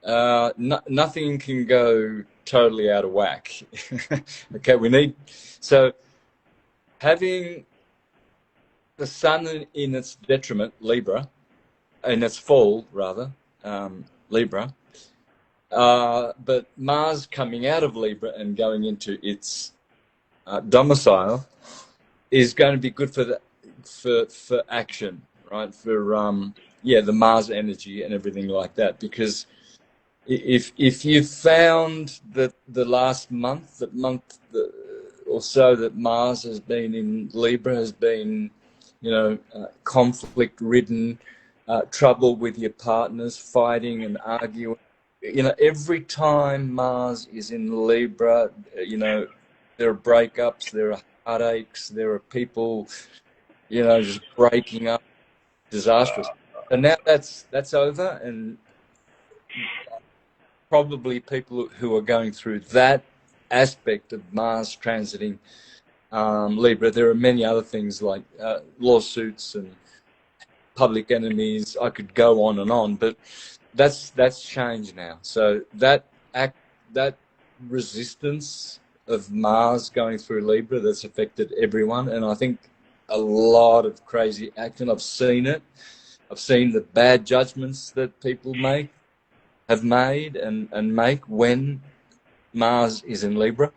Speaker 1: nothing can go totally out of whack. Okay, so having the Sun in its detriment, Libra, in its fall rather, Libra, but Mars coming out of Libra and going into its domicile is going to be good for action. right? For the Mars energy and everything like that. Because if you found that the last month or so that Mars has been in Libra has been, conflict ridden, trouble with your partners, fighting and arguing. Every time Mars is in Libra, there are breakups, there are heartaches, there are people, just breaking up, disastrous. So now that's over, and probably people who are going through that aspect of Mars transiting Libra. There are many other things like lawsuits and public enemies. I could go on, but that's changed now. So that resistance of Mars going through Libra, that's affected everyone, and I think a lot of crazy action. I've seen it. I've seen the bad judgments that people have made and make when Mars is in Libra.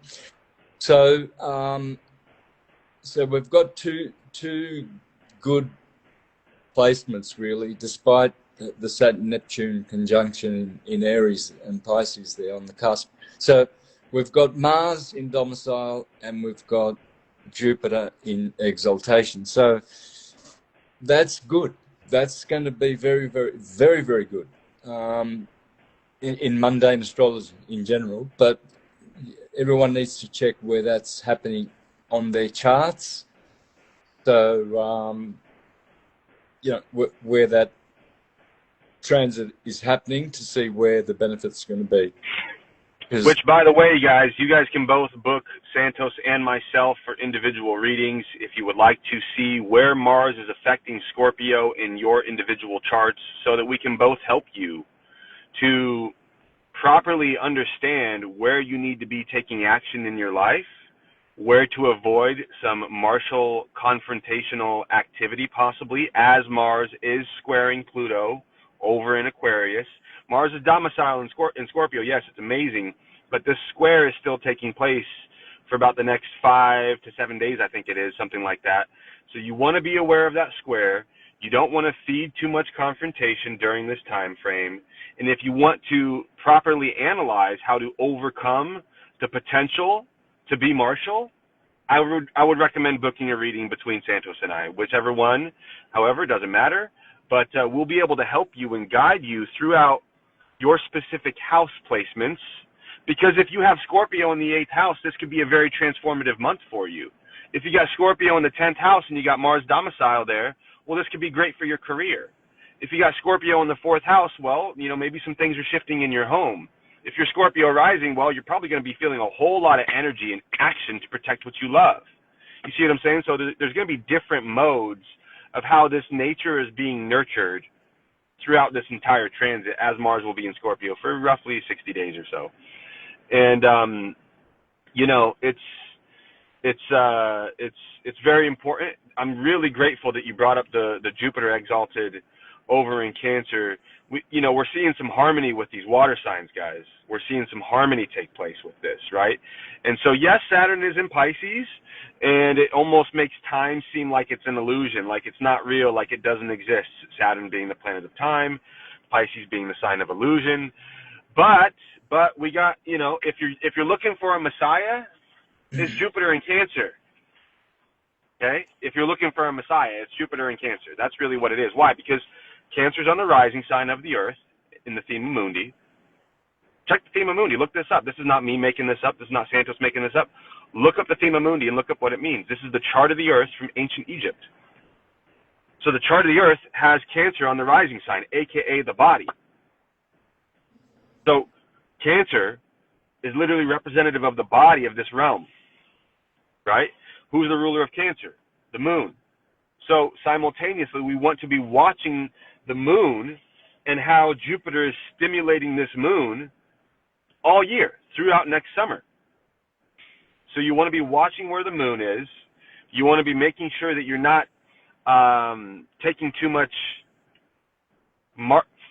Speaker 1: So so we've got two good placements, really, despite the Saturn-Neptune conjunction in Aries and Pisces there on the cusp. So we've got Mars in domicile and we've got Jupiter in exaltation. So that's good. That's going to be very, very, very, very good in mundane astrology in general. But everyone needs to check where that's happening on their charts. So, where that transit is happening to see where the benefit's going to be.
Speaker 2: Which, by the way, guys, you guys can both book Santos and myself for individual readings if you would like to see where Mars is affecting Scorpio in your individual charts, so that we can both help you to properly understand where you need to be taking action in your life, where to avoid some martial confrontational activity possibly, as Mars is squaring Pluto over in Aquarius. Mars is domiciled in Scorpio. Yes, it's amazing, but this square is still taking place for about the next 5 to 7 days, I think it is, something like that. So you want to be aware of that square. You don't want to feed too much confrontation during this time frame. And if you want to properly analyze how to overcome the potential to be martial, I would recommend booking a reading between Santos and I, whichever one. However, it doesn't matter. But we'll be able to help you and guide you throughout your specific house placements. Because if you have Scorpio in the 8th house, this could be a very transformative month for you. If you got Scorpio in the 10th house and you got Mars domicile there, well, this could be great for your career. If you got Scorpio in the 4th house, well, maybe some things are shifting in your home. If you're Scorpio rising, well, you're probably going to be feeling a whole lot of energy and action to protect what you love. You see what I'm saying? So there's going to be different modes of how this nature is being nurtured throughout this entire transit, as Mars will be in Scorpio for roughly 60 days or so. And it's very important. I'm really grateful that you brought up the Jupiter exalted over in Cancer. We're seeing some harmony with these water signs, guys. We're seeing some harmony take place with this, right? And so, yes, Saturn is in Pisces, and it almost makes time seem like it's an illusion, like it's not real, like it doesn't exist. Saturn being the planet of time, Pisces being the sign of illusion. But we got, if you're looking for a Messiah, it's Jupiter in Cancer. Okay? If you're looking for a Messiah, it's Jupiter in Cancer. That's really what it is. Why? Because Cancer's on the rising sign of the Earth in the Thema Mundi. Check the Thema Mundi. Look this up. This is not me making this up. This is not Santos making this up. Look up the Thema Mundi and look up what it means. This is the chart of the Earth from ancient Egypt. So the chart of the Earth has Cancer on the rising sign, a.k.a. the body. So Cancer is literally representative of the body of this realm, right? Who's the ruler of Cancer? The moon. So simultaneously, we want to be watching the moon and how Jupiter is stimulating this moon all year throughout next summer. So you want to be watching where the moon is. You want to be making sure that you're not taking too much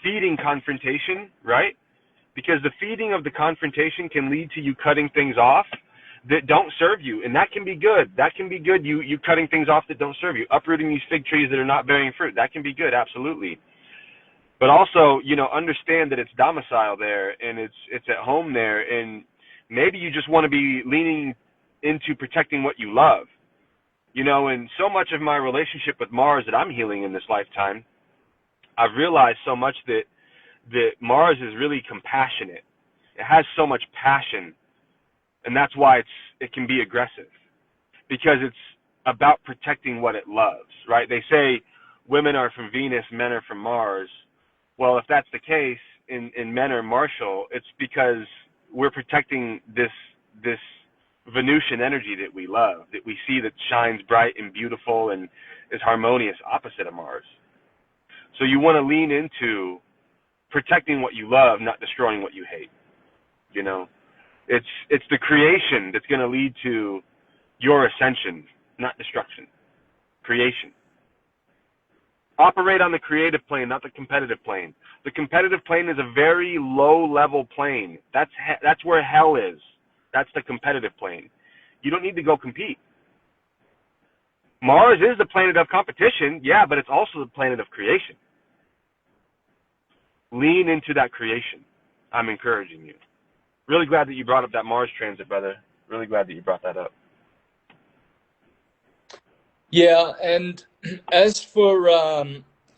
Speaker 2: feeding confrontation, right? Because the feeding of the confrontation can lead to you cutting things off that don't serve you, and that can be good. That can be good. You cutting things off that don't serve you, uprooting these fig trees that are not bearing fruit. That can be good, absolutely. But also, understand that it's domicile there, and it's at home there, and maybe you just want to be leaning into protecting what you love. And so much of my relationship with Mars that I'm healing in this lifetime, I've realized so much that Mars is really compassionate. It has so much passion, and that's why it can be aggressive, because it's about protecting what it loves, right? They say women are from Venus, men are from Mars. Well, if that's the case, and men are martial, it's because we're protecting this Venusian energy that we love, that we see that shines bright and beautiful and is harmonious, opposite of Mars. So you want to lean into protecting what you love, not destroying what you hate. It's the creation that's going to lead to your ascension, not destruction. Creation. Operate on the creative plane, not the competitive plane. The competitive plane is a very low-level plane. That's where hell is. That's the competitive plane. You don't need to go compete. Mars is the planet of competition, yeah, but it's also the planet of creation. Lean into that creation. I'm encouraging you. Really glad that you brought up that Mars transit, brother. Really glad that you brought that up.
Speaker 1: Yeah, and as for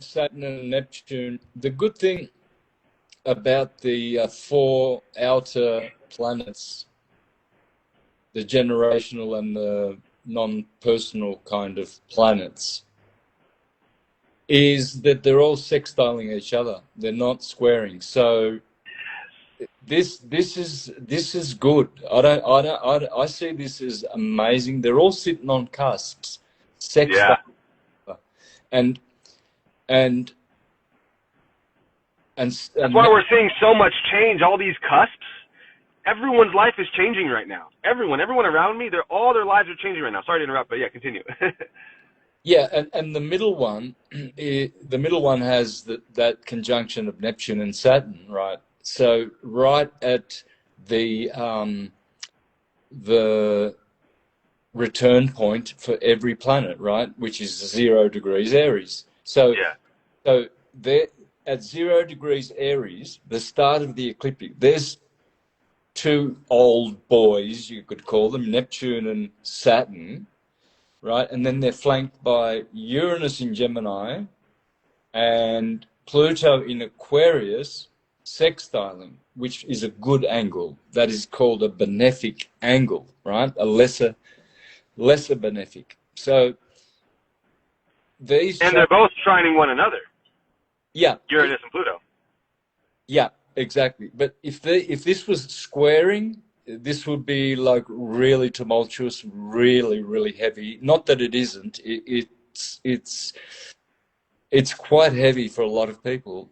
Speaker 1: Saturn and Neptune, the good thing about the 4 outer planets, the generational and the non-personal kind of planets, is that they're all sextiling each other. They're not squaring. So this is good. I see this as amazing. They're all sitting on cusps, sextiling.
Speaker 2: Yeah.
Speaker 1: And
Speaker 2: that's why we're seeing so much change. All these cusps. Everyone's life is changing right now. Everyone around me, all their lives are changing right now. Sorry to interrupt, but yeah, continue.
Speaker 1: Yeah, and the middle one has that conjunction of Neptune and Saturn, right? So right at the return point for every planet, right, which is 0 degrees Aries. So
Speaker 2: yeah.
Speaker 1: So there at 0 degrees Aries, the start of the ecliptic, there's 2 old boys, you could call them, Neptune and Saturn, right? And then they're flanked by Uranus in Gemini and Pluto in Aquarius, sextiling, which is a good angle. That is called a benefic angle, right? A lesser benefic. So these...
Speaker 2: And they're both trining one another.
Speaker 1: Yeah.
Speaker 2: Uranus and Pluto.
Speaker 1: Yeah, exactly. But if this was squaring, this would be like really tumultuous, really, really heavy. Not that it isn't. It's quite heavy for a lot of people.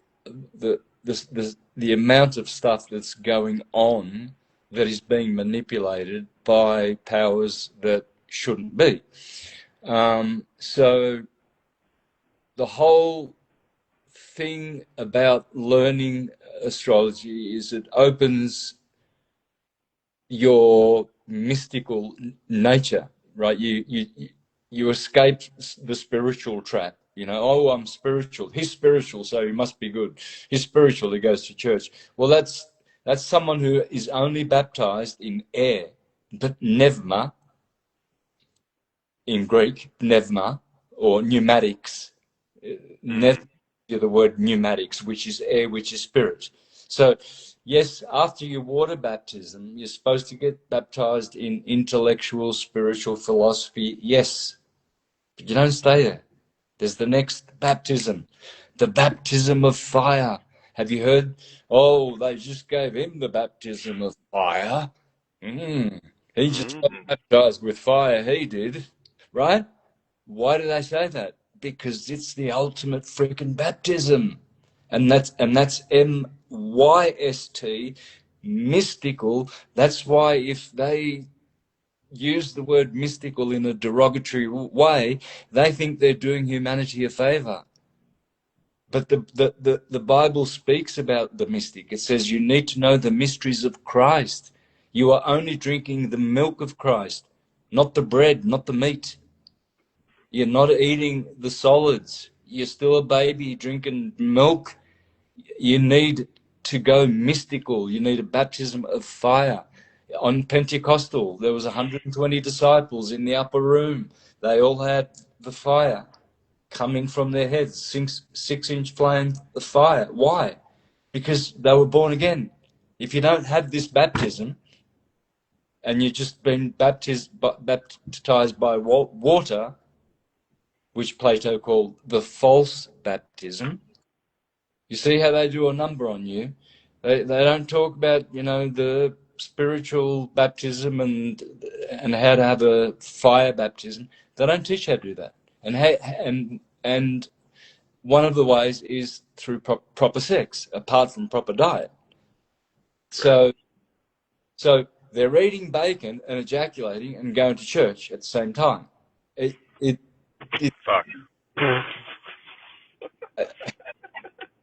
Speaker 1: The amount of stuff that's going on that is being manipulated by powers that shouldn't be. So the whole thing about learning astrology is it opens your mystical nature, right? You escape the spiritual trap. Oh, I'm spiritual. He's spiritual, so he must be good. He's spiritual, he goes to church. Well, that's someone who is only baptized in air, but pneuma in Greek, pneuma, or pneumatics. The word pneumatics, which is air, which is spirit. So, yes, after your water baptism, you're supposed to get baptized in intellectual, spiritual philosophy. Yes, but you don't stay there. There's the next baptism, the baptism of fire. Have you heard? Oh, they just gave him the baptism of fire. He just got baptized with fire, he did. Right? Why did I say that? Because it's the ultimate freaking baptism. And that's MYST, mystical. That's why if they use the word mystical in a derogatory way, they think they're doing humanity a favor. But the Bible speaks about the mystic. It says you need to know the mysteries of Christ. You are only drinking the milk of Christ, not the bread, not the meat. You're not eating the solids. You're still a baby drinking milk. You need to go mystical. You need a baptism of fire. On Pentecostal, there was 120 disciples in the upper room. They all had the fire coming from their heads, 6-inch flame of fire. Why? Because they were born again. If you don't have this baptism and you've just been baptized by water, which Plato called the false baptism, you see how they do a number on you. They don't talk about, the spiritual baptism and how to have a fire baptism. They don't teach how to do that. And one of the ways is through proper sex, apart from proper diet. So they're eating bacon and ejaculating and going to church at the same time.
Speaker 2: Fuck.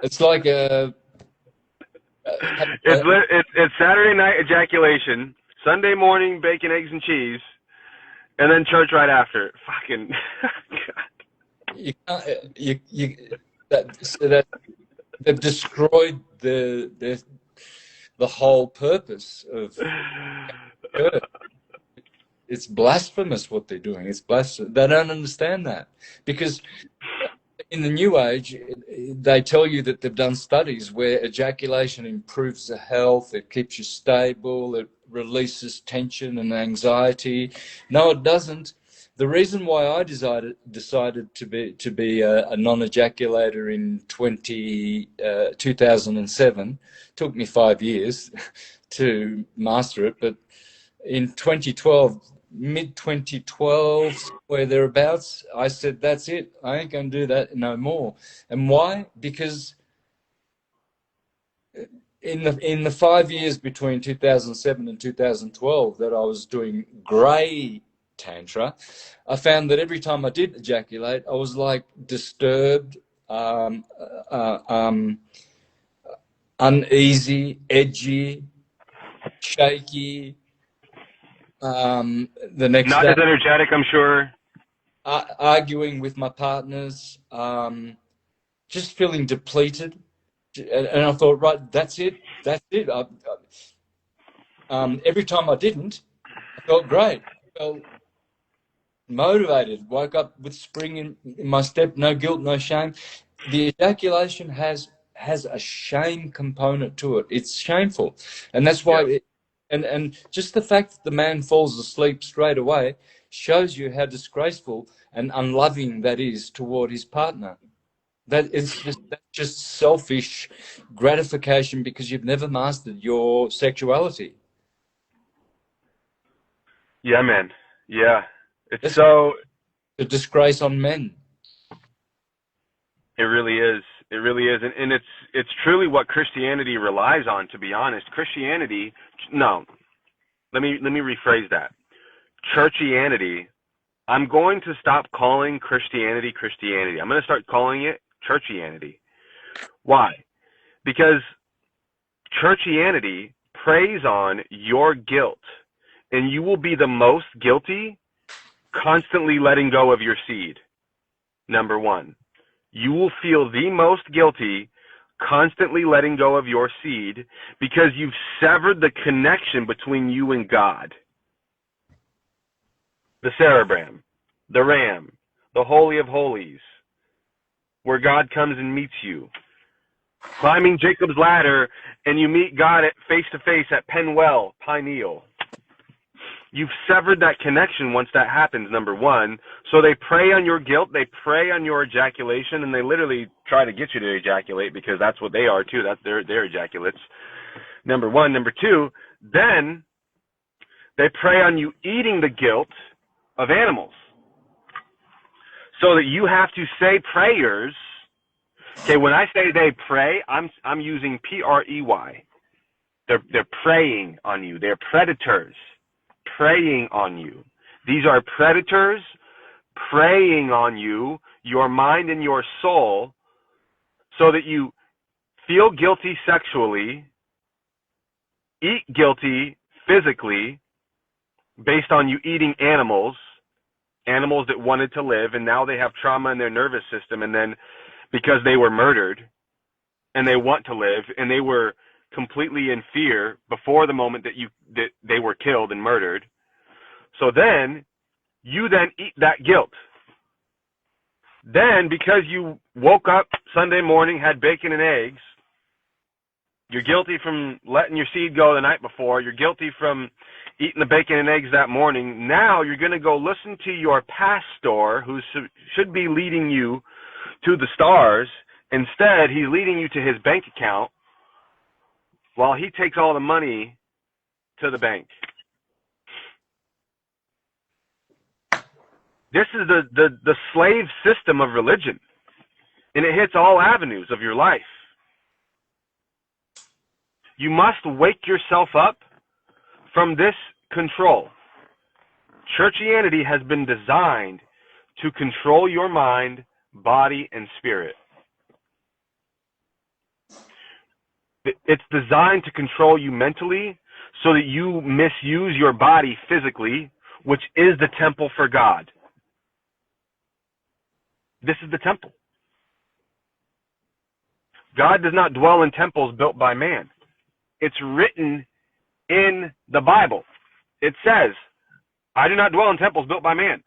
Speaker 1: It's like
Speaker 2: it's Saturday night ejaculation, Sunday morning bacon, eggs, and cheese, and then church right after. Fucking.
Speaker 1: You can't. They've destroyed the whole purpose of church. It's blasphemous what they're doing. It's blasphemous. They don't understand that, because in the New Age, they tell you that they've done studies where ejaculation improves the health, it keeps you stable, it releases tension and anxiety. No, it doesn't. The reason why I decided to be a non-ejaculator in 2007 took me 5 years to master it, but in 2012, mid-2012, somewhere thereabouts, I said, that's it. I ain't going to do that no more. And why? Because in the 5 years between 2007 and 2012 that I was doing grey tantra, I found that every time I did ejaculate, I was like disturbed, uneasy, edgy, shaky. The next
Speaker 2: Not
Speaker 1: day,
Speaker 2: as energetic, I'm sure.
Speaker 1: Arguing with my partners, just feeling depleted. And I thought, right, that's it. Every time I didn't, I felt great. I felt motivated. Woke up with spring in my step. No guilt, no shame. The ejaculation has a shame component to it. It's shameful, and that's why.
Speaker 2: Yeah.
Speaker 1: And just the fact that the man falls asleep straight away shows you how disgraceful and unloving that is toward his partner. That's just selfish gratification because you've never mastered your sexuality.
Speaker 2: Yeah, man. Yeah.
Speaker 1: That's
Speaker 2: So
Speaker 1: a disgrace on men.
Speaker 2: it really is. It really is. And it's truly what Christianity relies on, to be honest. Let me rephrase that. Churchianity, I'm going to stop calling Christianity. I'm going to start calling it churchianity. Why? Because churchianity preys on your guilt, and you will be the most guilty constantly letting go of your seed. Number one, you will feel the most guilty constantly letting go of your seed because you've severed the connection between you and God. The cerebrum, the ram, the holy of holies, where God comes and meets you. Climbing Jacob's ladder and you meet God face to face at Penwell, Pineal. You've severed that connection once that happens, number one. So they prey on your guilt, they prey on your ejaculation, and they literally try to get you to ejaculate because that's what they are too. That's their ejaculates. Number one. Number two, then they prey on you eating the guilt of animals. So that you have to say prayers. Okay, when I say they pray, I'm using P-R-E-Y. They're preying on you. They're predators preying on you. These are predators preying on you, your mind and your soul, so that you feel guilty sexually, eat guilty physically based on you eating animals that wanted to live, and now they have trauma in their nervous system, and then because they were murdered and they want to live, and they were completely in fear before the moment that they were killed and murdered. So then you then eat that guilt. Then, because you woke up Sunday morning, had bacon and eggs, you're guilty from letting your seed go the night before. You're guilty from eating the bacon and eggs that morning. Now you're going to go listen to your pastor, who should be leading you to the stars. Instead, he's leading you to his bank account while he takes all the money to the bank. This is the slave system of religion, and it hits all avenues of your life. You must wake yourself up from this control. Churchianity has been designed to control your mind, body, and spirit. It's designed to control you mentally so that you misuse your body physically, which is the temple for God. This is the temple. God does not dwell in temples built by man. It's written in the Bible. It says, I do not dwell in temples built by man.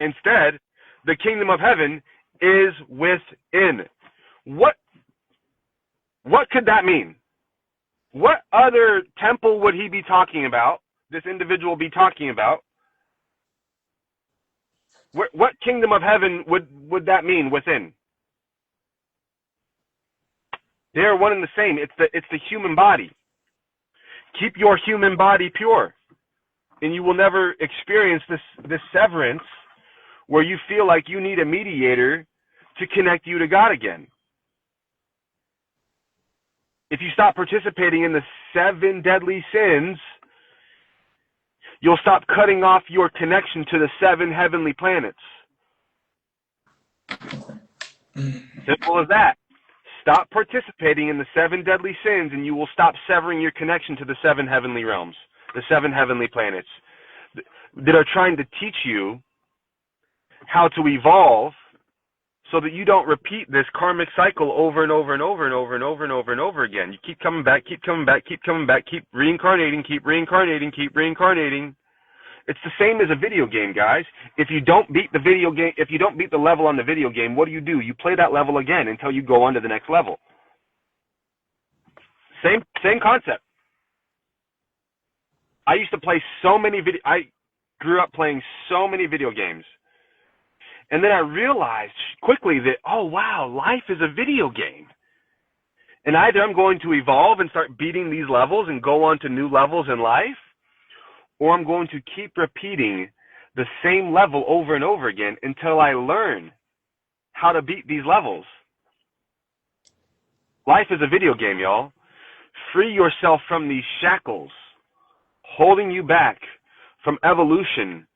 Speaker 2: Instead, the kingdom of heaven is within. What could that mean? What other temple would he be talking about, this individual be talking about? What kingdom of heaven would that mean within? They are one and the same. It's the human body. Keep your human body pure, and you will never experience this severance where you feel like you need a mediator to connect you to God again. If you stop participating in the 7 deadly sins, you'll stop cutting off your connection to the 7 heavenly planets. Simple as that. Stop participating in the 7 deadly sins, and you will stop severing your connection to the 7 heavenly realms, the 7 heavenly planets that are trying to teach you how to evolve so that you don't repeat this karmic cycle over and over and over and over and over and over and over again. You keep coming back, keep coming back, keep coming back, keep reincarnating, keep reincarnating, keep reincarnating. It's the same as a video game, guys. If you don't beat the video game, if you don't beat the level on the video game, what do? You play that level again until you go on to the next level. Same concept. I used to play I grew up playing so many video games. And then I realized quickly that, oh wow, life is a video game. And either I'm going to evolve and start beating these levels and go on to new levels in life, or I'm going to keep repeating the same level over and over again until I learn how to beat these levels. Life is a video game, y'all. Free yourself from these shackles holding you back from evolution,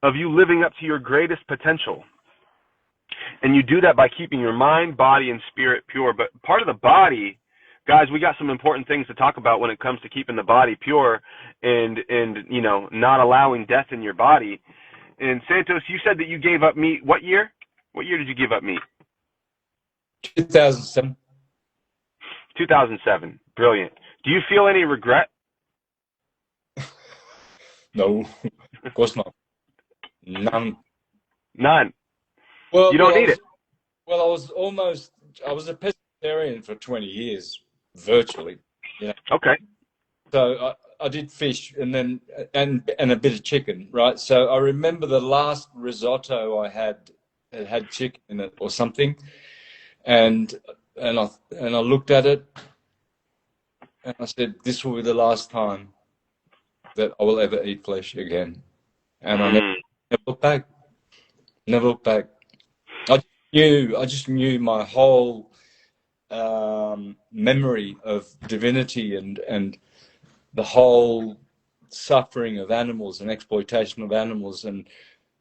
Speaker 2: of you living up to your greatest potential. And you do that by keeping your mind, body, and spirit pure. But part of the body, guys, we got some important things to talk about when it comes to keeping the body pure and you know, not allowing death in your body. And Santos, you said that you gave up meat. What year? What year did you give up meat?
Speaker 1: 2007.
Speaker 2: 2007. Brilliant. Do you feel any regret?
Speaker 1: No, of course not. None.
Speaker 2: None.
Speaker 1: Well,
Speaker 2: you don't need it.
Speaker 1: Well, I was a pescatarian for 20 years, virtually. Yeah.
Speaker 2: Okay.
Speaker 1: So I did fish and then and a bit of chicken, right? So I remember the last risotto I had, it had chicken in it or something, and I looked at it and I said, "This will be the last time that I will ever eat flesh again." And I never looked back. Never looked back. I just knew my whole memory of divinity and the whole suffering of animals and exploitation of animals and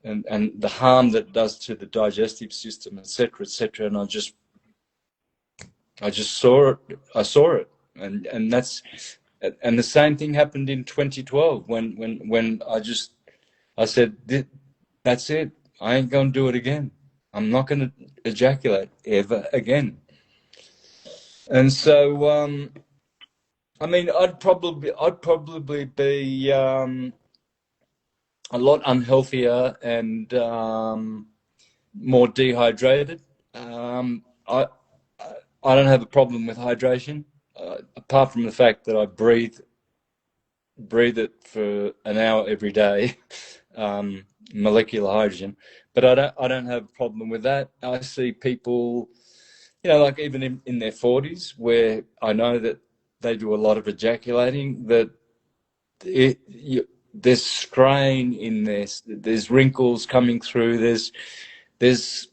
Speaker 1: the harm that it does to the digestive system, etc., etc. And I just saw it. I saw it, and the same thing happened in 2012 when I said, that's it. I ain't gonna do it again. I'm not gonna ejaculate ever again. And so, I mean, I'd probably be a lot unhealthier and more dehydrated. I don't have a problem with hydration, apart from the fact that I breathe it for an hour every day, molecular hydrogen. But I don't have a problem with that. I see people, like even in their 40s, where I know that they do a lot of ejaculating, that there's strain in this. There's wrinkles coming through. There's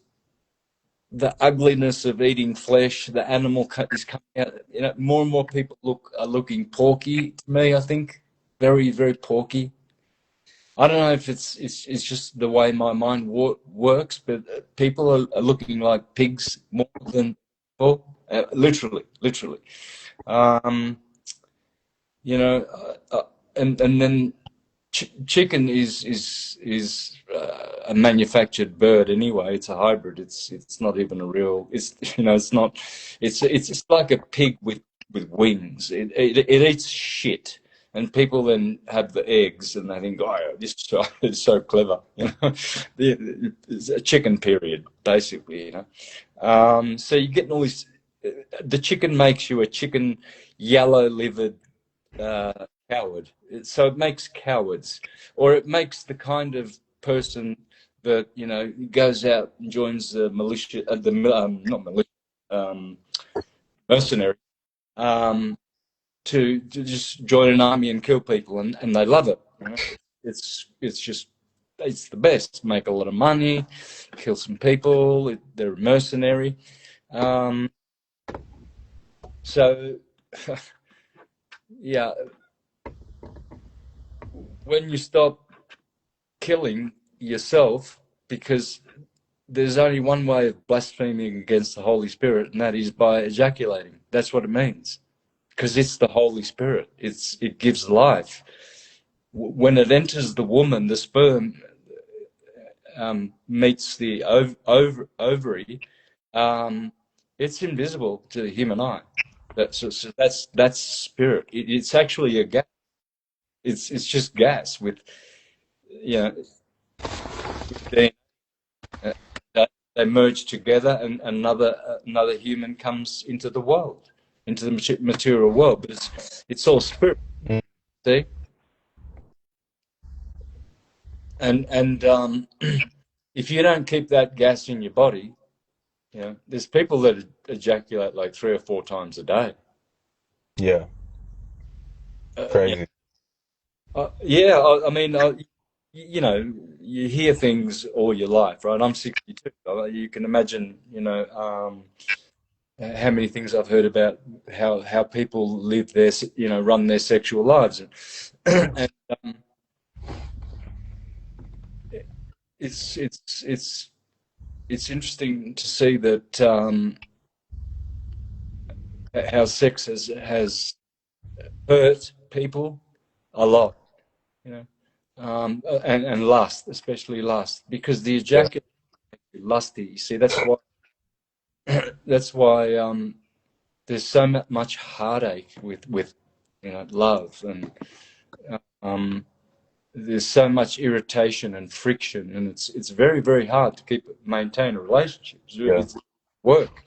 Speaker 1: the ugliness of eating flesh. The animal is coming out. More and more people are looking porky to me. I think very, very porky. I don't know if it's just the way my mind works, but people are looking like pigs more than people. Literally. And then chicken is a manufactured bird anyway. It's a hybrid. It's not even a real. It's not. It's like a pig with wings. It eats shit, and people then have the eggs and they think, oh, this is so clever. It's a chicken period basically. So you're getting all this. The chicken makes you a chicken, yellow-livered coward. So it makes cowards, or it makes the kind of person that goes out and joins the militia, not militia, mercenary, to just join an army and kill people, and they love it. It's the best. Make a lot of money, kill some people. They're a mercenary. So, yeah, when you stop killing yourself, because there's only one way of blaspheming against the Holy Spirit, and that is by ejaculating. That's what it means, because it's the Holy Spirit. It gives life. When it enters the woman, the sperm meets the ovary. It's invisible to the human eye. That's spirit. It's actually a gas. It's just gas with they merge together, and another human comes into the world, into the material world. But it's all spirit. See, and if you don't keep that gas in your body, there's people that ejaculate like 3 or 4 times a day.
Speaker 3: Yeah. Crazy.
Speaker 1: I mean, you hear things all your life, right? I'm 62. You can imagine, how many things I've heard about how people live run their sexual lives, and it's interesting to see that how sex has hurt people a lot, and lust, especially lust, because the ejaculation is lusty. You see, that's why there's so much heartache with love, and there's so much irritation and friction, and it's very, very hard to maintain a relationship. It's work.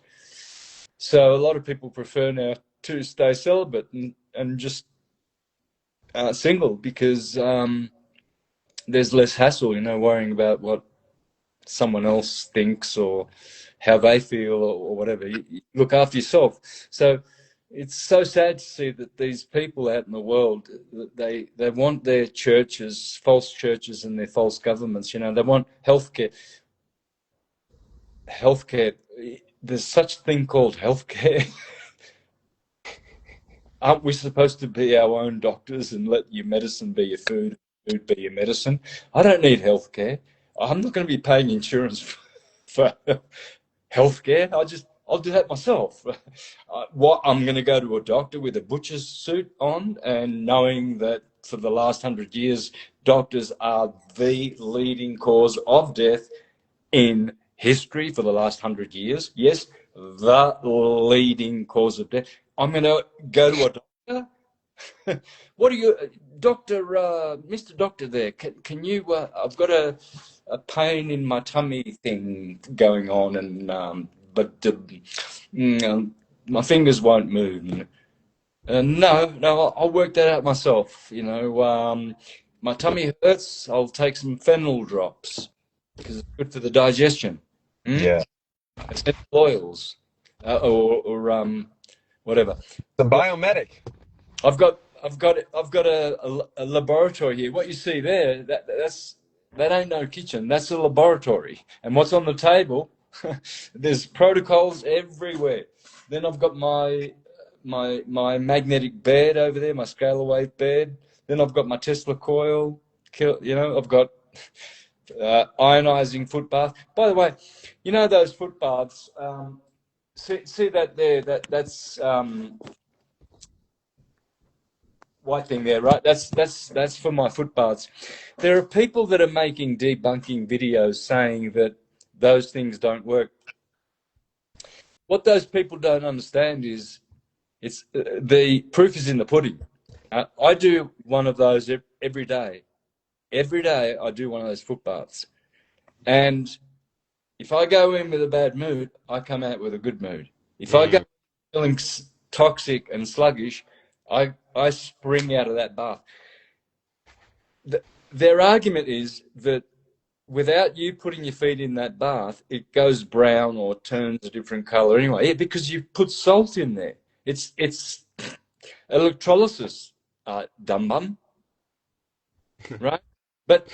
Speaker 1: So a lot of people prefer now to stay celibate and just single, because there's less hassle, worrying about what someone else thinks or how they feel or whatever. You look after yourself. So it's so sad to see that these people out in the world, they want their churches, false churches, and their false governments. They want healthcare. There's such a thing called healthcare. Aren't we supposed to be our own doctors and let your medicine be your food be your medicine? I don't need healthcare. I'm not going to be paying insurance for healthcare. I'll do that myself. What I'm going to go to a doctor with a butcher's suit on, and knowing that for the last 100 years, doctors are the leading cause of death in history for the last 100 years. Yes, the leading cause of death. I'm going to go to a doctor. What are you, Mr. Doctor there? Can you, I've got a pain in my tummy thing going on, and but my fingers won't move. No, I'll work that out myself. My tummy hurts. I'll take some fennel drops because it's good for the digestion.
Speaker 3: Yeah.
Speaker 1: Essential oils, or whatever.
Speaker 3: The
Speaker 1: Right.
Speaker 3: biomedic.
Speaker 1: I've got a laboratory here. What you see there, that ain't no kitchen. That's a laboratory. And what's on the table? There's protocols everywhere. Then I've got my magnetic bed over there, my scalar wave bed. Then I've got my Tesla coil. I've got ionizing foot bath. By the way, those foot baths. See that there? That's white thing there, right? That's for my foot baths. There are people that are making debunking videos saying that those things don't work. What those people don't understand is it's the proof is in the pudding. I do one of those every day. Every day I do one of those foot baths, and if I go in with a bad mood, I come out with a good mood. If I go feeling toxic and sluggish, I spring out of that bath. Their argument is that without you putting your feet in that bath, it goes brown or turns a different color anyway. Yeah, because you've put salt in there. It's electrolysis, dum bum, right? But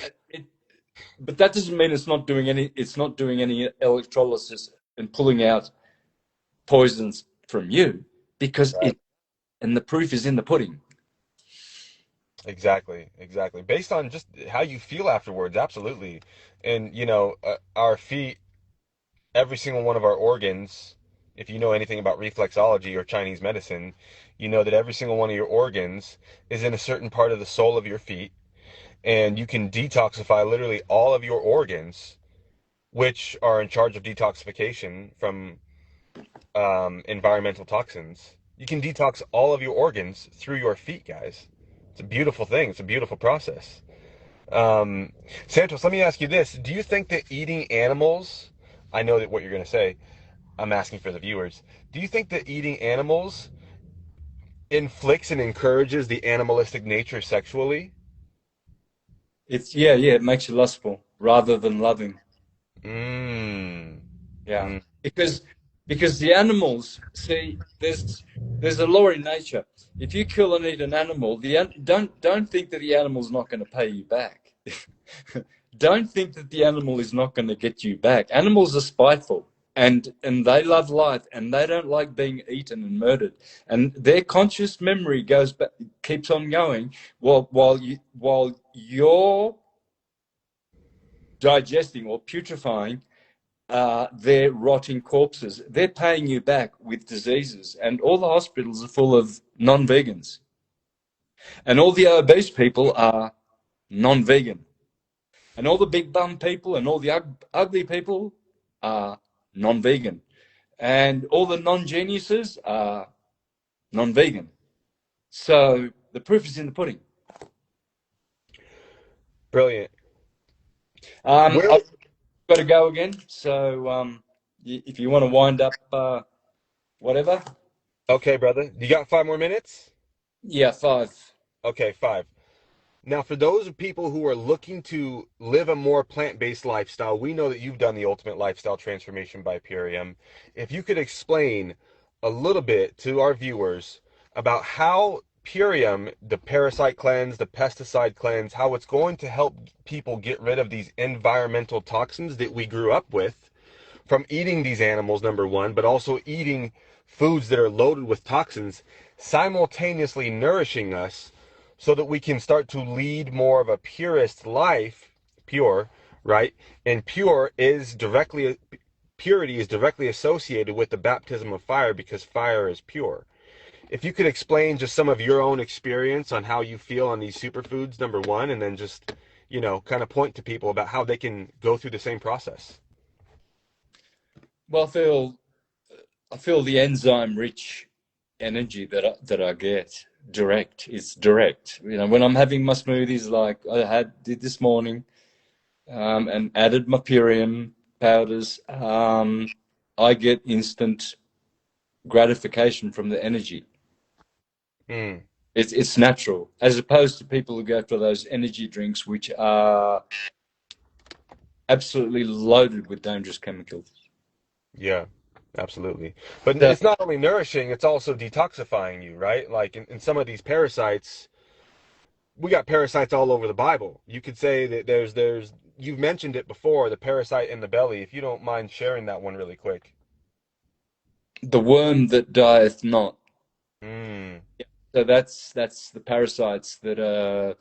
Speaker 1: but that doesn't mean it's not doing any. It's not doing any electrolysis and pulling out poisons from you, because
Speaker 3: Right.
Speaker 1: and the proof is in the pudding.
Speaker 3: Exactly. Based on just how you feel afterwards, absolutely. And our feet, every single one of our organs, if you know anything about reflexology or Chinese medicine, you know that every single one of your organs is in a certain part of the sole of your feet, and you can detoxify literally all of your organs, which are in charge of detoxification from environmental toxins. You can detox all of your organs through your feet, guys. It's a beautiful thing. It's a beautiful process. Um, Santos, let me ask you this. Do you think that eating animals, I know that what you're going to say, I'm asking for the viewers. Do you think that eating animals inflicts and encourages the animalistic nature sexually?
Speaker 1: It makes you lustful rather than loving.
Speaker 3: Mmm.
Speaker 1: Yeah,
Speaker 3: Mm,
Speaker 1: because the animals, see, there's a law in nature. If you kill and eat an animal, don't think that the animal's not going to pay you back. Don't think that the animal is not going to get you back. Animals are spiteful, and they love life, and they don't like being eaten and murdered. And their conscious memory goes back, keeps on going while you're digesting or putrefying their rotting corpses. They're paying you back with diseases, and all the hospitals are full of non-vegans, and all the obese people are non-vegan, and all the big bum people and all the ugly people are non-vegan, and all the non-geniuses are non-vegan. So the proof is in the pudding.
Speaker 3: brilliant. Where?
Speaker 1: I've got to go again, so if you want to wind up whatever.
Speaker 3: Okay, brother. You got 5 more minutes?
Speaker 1: Yeah, 5.
Speaker 3: Okay, 5. Now, for those people who are looking to live a more plant-based lifestyle, we know that you've done the ultimate lifestyle transformation by Purium. If you could explain a little bit to our viewers about how Purium, the parasite cleanse, the pesticide cleanse, how it's going to help people get rid of these environmental toxins that we grew up with from eating these animals, number one, but also eating foods that are loaded with toxins, simultaneously nourishing us so that we can start to lead more of a purist life, pure, right? And pure is directly purity is directly associated with the baptism of fire because fire is pure. If you could explain just some of your own experience on how you feel on these superfoods, number one, and then just, kind of point to people about how they can go through the same process.
Speaker 1: Well, I feel the enzyme-rich energy that I get direct. It's direct. When I'm having my smoothies, like did this morning, and added my Purium powders, I get instant gratification from the energy.
Speaker 3: Mm,
Speaker 1: It's natural, as opposed to people who go for those energy drinks, which are absolutely loaded with dangerous chemicals.
Speaker 3: yeah, absolutely. But
Speaker 1: So
Speaker 3: it's not only nourishing, it's also detoxifying you, right? Like in some of these parasites, we got parasites all over the Bible. You could say that you've mentioned it before, the parasite in the belly. If you don't mind sharing that one really quick.
Speaker 1: the worm that dieth not.
Speaker 3: Mm,
Speaker 1: So that's the parasites that are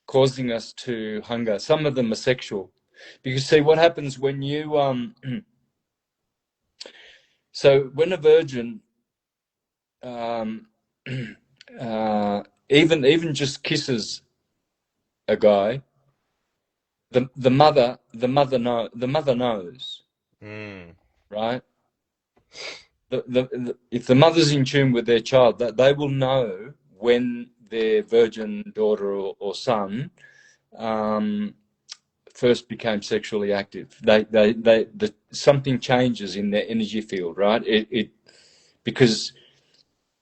Speaker 1: causing us to hunger. Some of them are sexual, because see what happens when you so when a virgin um, even just kisses a guy, the mother knows,
Speaker 3: mm,
Speaker 1: right? If the mother's in tune with their child, that they will know when their virgin daughter or son um, first became sexually active. Something changes in their energy field, right? Because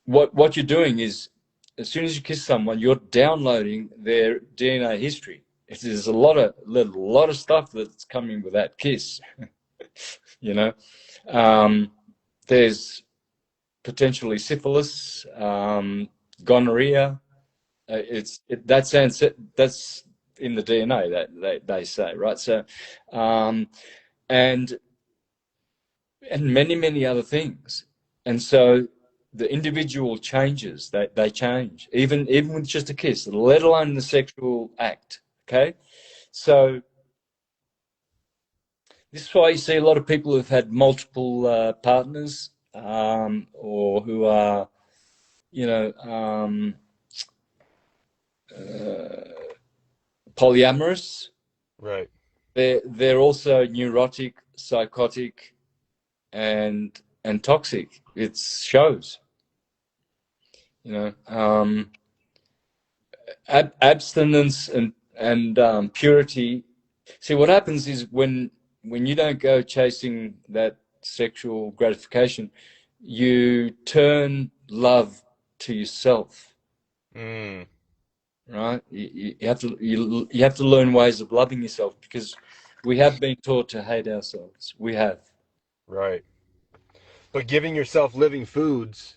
Speaker 1: what you're doing is, as soon as you kiss someone, you're downloading their DNA history. There's a lot of stuff that's coming with that kiss. you know, um, there's potentially syphilis, gonorrhea. That's in the DNA that they say, right? So, um, and many other things, and so the individual changes. They change even with just a kiss, let alone the sexual act. Okay, so this is why you see a lot of people who've had multiple partners, or who are, polyamorous.
Speaker 3: right.
Speaker 1: They're also neurotic, psychotic, and toxic. It shows, abstinence and purity. See, what happens is when you don't go chasing that sexual gratification, you turn love to yourself,
Speaker 3: Mm,
Speaker 1: right? You have to learn ways of loving yourself, because we have been taught to hate ourselves. We have.
Speaker 3: right. But giving yourself living foods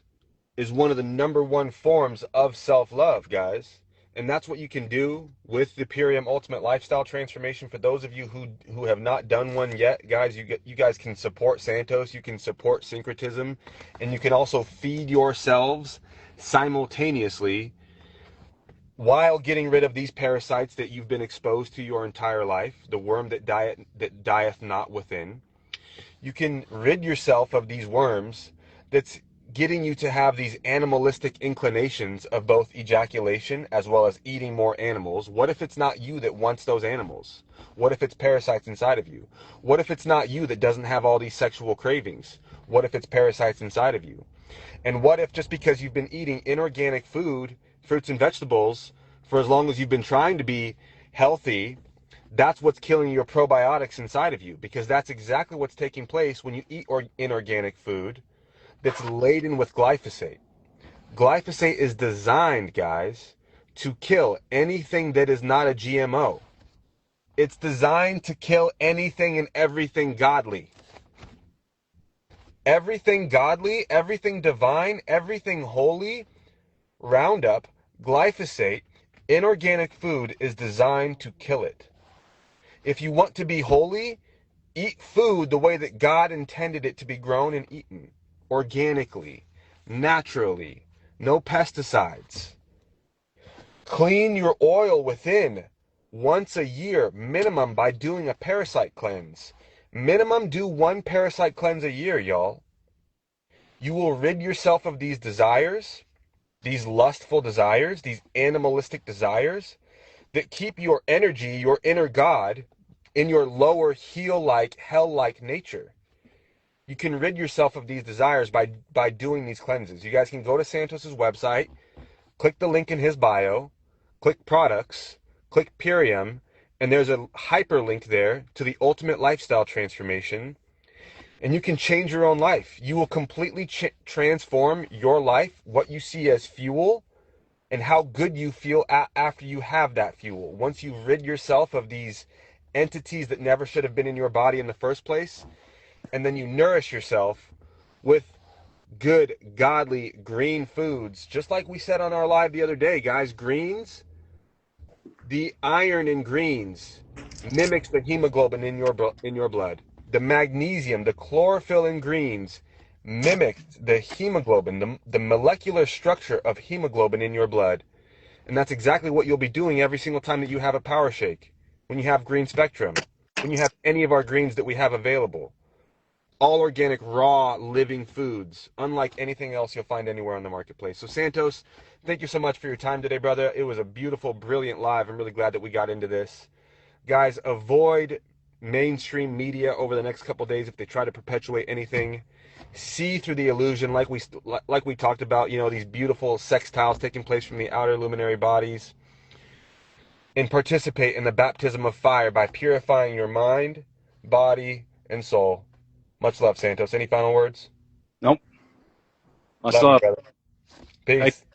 Speaker 3: is one of the number one forms of self-love, guys. And that's what you can do with the Purium Ultimate Lifestyle Transformation. For those of you who have not done one yet, guys, you guys can support Santos, you can support syncretism, and you can also feed yourselves simultaneously while getting rid of these parasites that you've been exposed to your entire life, the worm that dieth not within. You can rid yourself of these worms that's getting you to have these animalistic inclinations of both ejaculation as well as eating more animals. What if it's not you that wants those animals? What if it's parasites inside of you? What if it's not you that doesn't have all these sexual cravings? What if it's parasites inside of you? And what if just because you've been eating inorganic food, fruits and vegetables, for as long as you've been trying to be healthy, that's what's killing your probiotics inside of you, because that's exactly what's taking place when you eat inorganic food that's laden with glyphosate. Glyphosate is designed, guys, to kill anything that is not a GMO. It's designed to kill anything and everything godly. Everything godly, everything divine, everything holy, Roundup, glyphosate, inorganic food is designed to kill it. If you want to be holy, eat food the way that God intended it to be grown and eaten, organically, naturally, no pesticides. Clean your oil within once a year minimum by doing a parasite cleanse. Minimum do 1 parasite cleanse a year, y'all. You will rid yourself of these desires, these lustful desires, these animalistic desires that keep your energy, your inner God, in your lower heel-like, hell-like nature. You can rid yourself of these desires by doing these cleanses. You guys can go to Santos's website, click the link in his bio, click products, click Purium, and there's a hyperlink there to the ultimate lifestyle transformation, and you can change your own life. You will completely transform your life, what you see as fuel, and how good you feel after you have that fuel. Once you rid yourself of these entities that never should have been in your body in the first place, and then you nourish yourself with good, godly, green foods. Just like we said on our live the other day, guys, greens, the iron in greens mimics the hemoglobin in your blood. The magnesium, the chlorophyll in greens mimics the hemoglobin, the molecular structure of hemoglobin in your blood. And that's exactly what you'll be doing every single time that you have a power shake, when you have green spectrum, when you have any of our greens that we have available. All organic, raw, living foods, unlike anything else you'll find anywhere on the marketplace. So Santos, thank you so much for your time today, brother. It was a beautiful, brilliant live. I'm really glad that we got into this. Guys, avoid mainstream media over the next couple days if they try to perpetuate anything. See through the illusion, like we talked about, these beautiful sextiles taking place from the outer luminary bodies, and participate in the baptism of fire by purifying your mind, body, and soul. Much love, Santos. Any final words?
Speaker 1: Nope. I
Speaker 3: Love
Speaker 1: still
Speaker 3: you,
Speaker 1: have
Speaker 3: brother. Peace.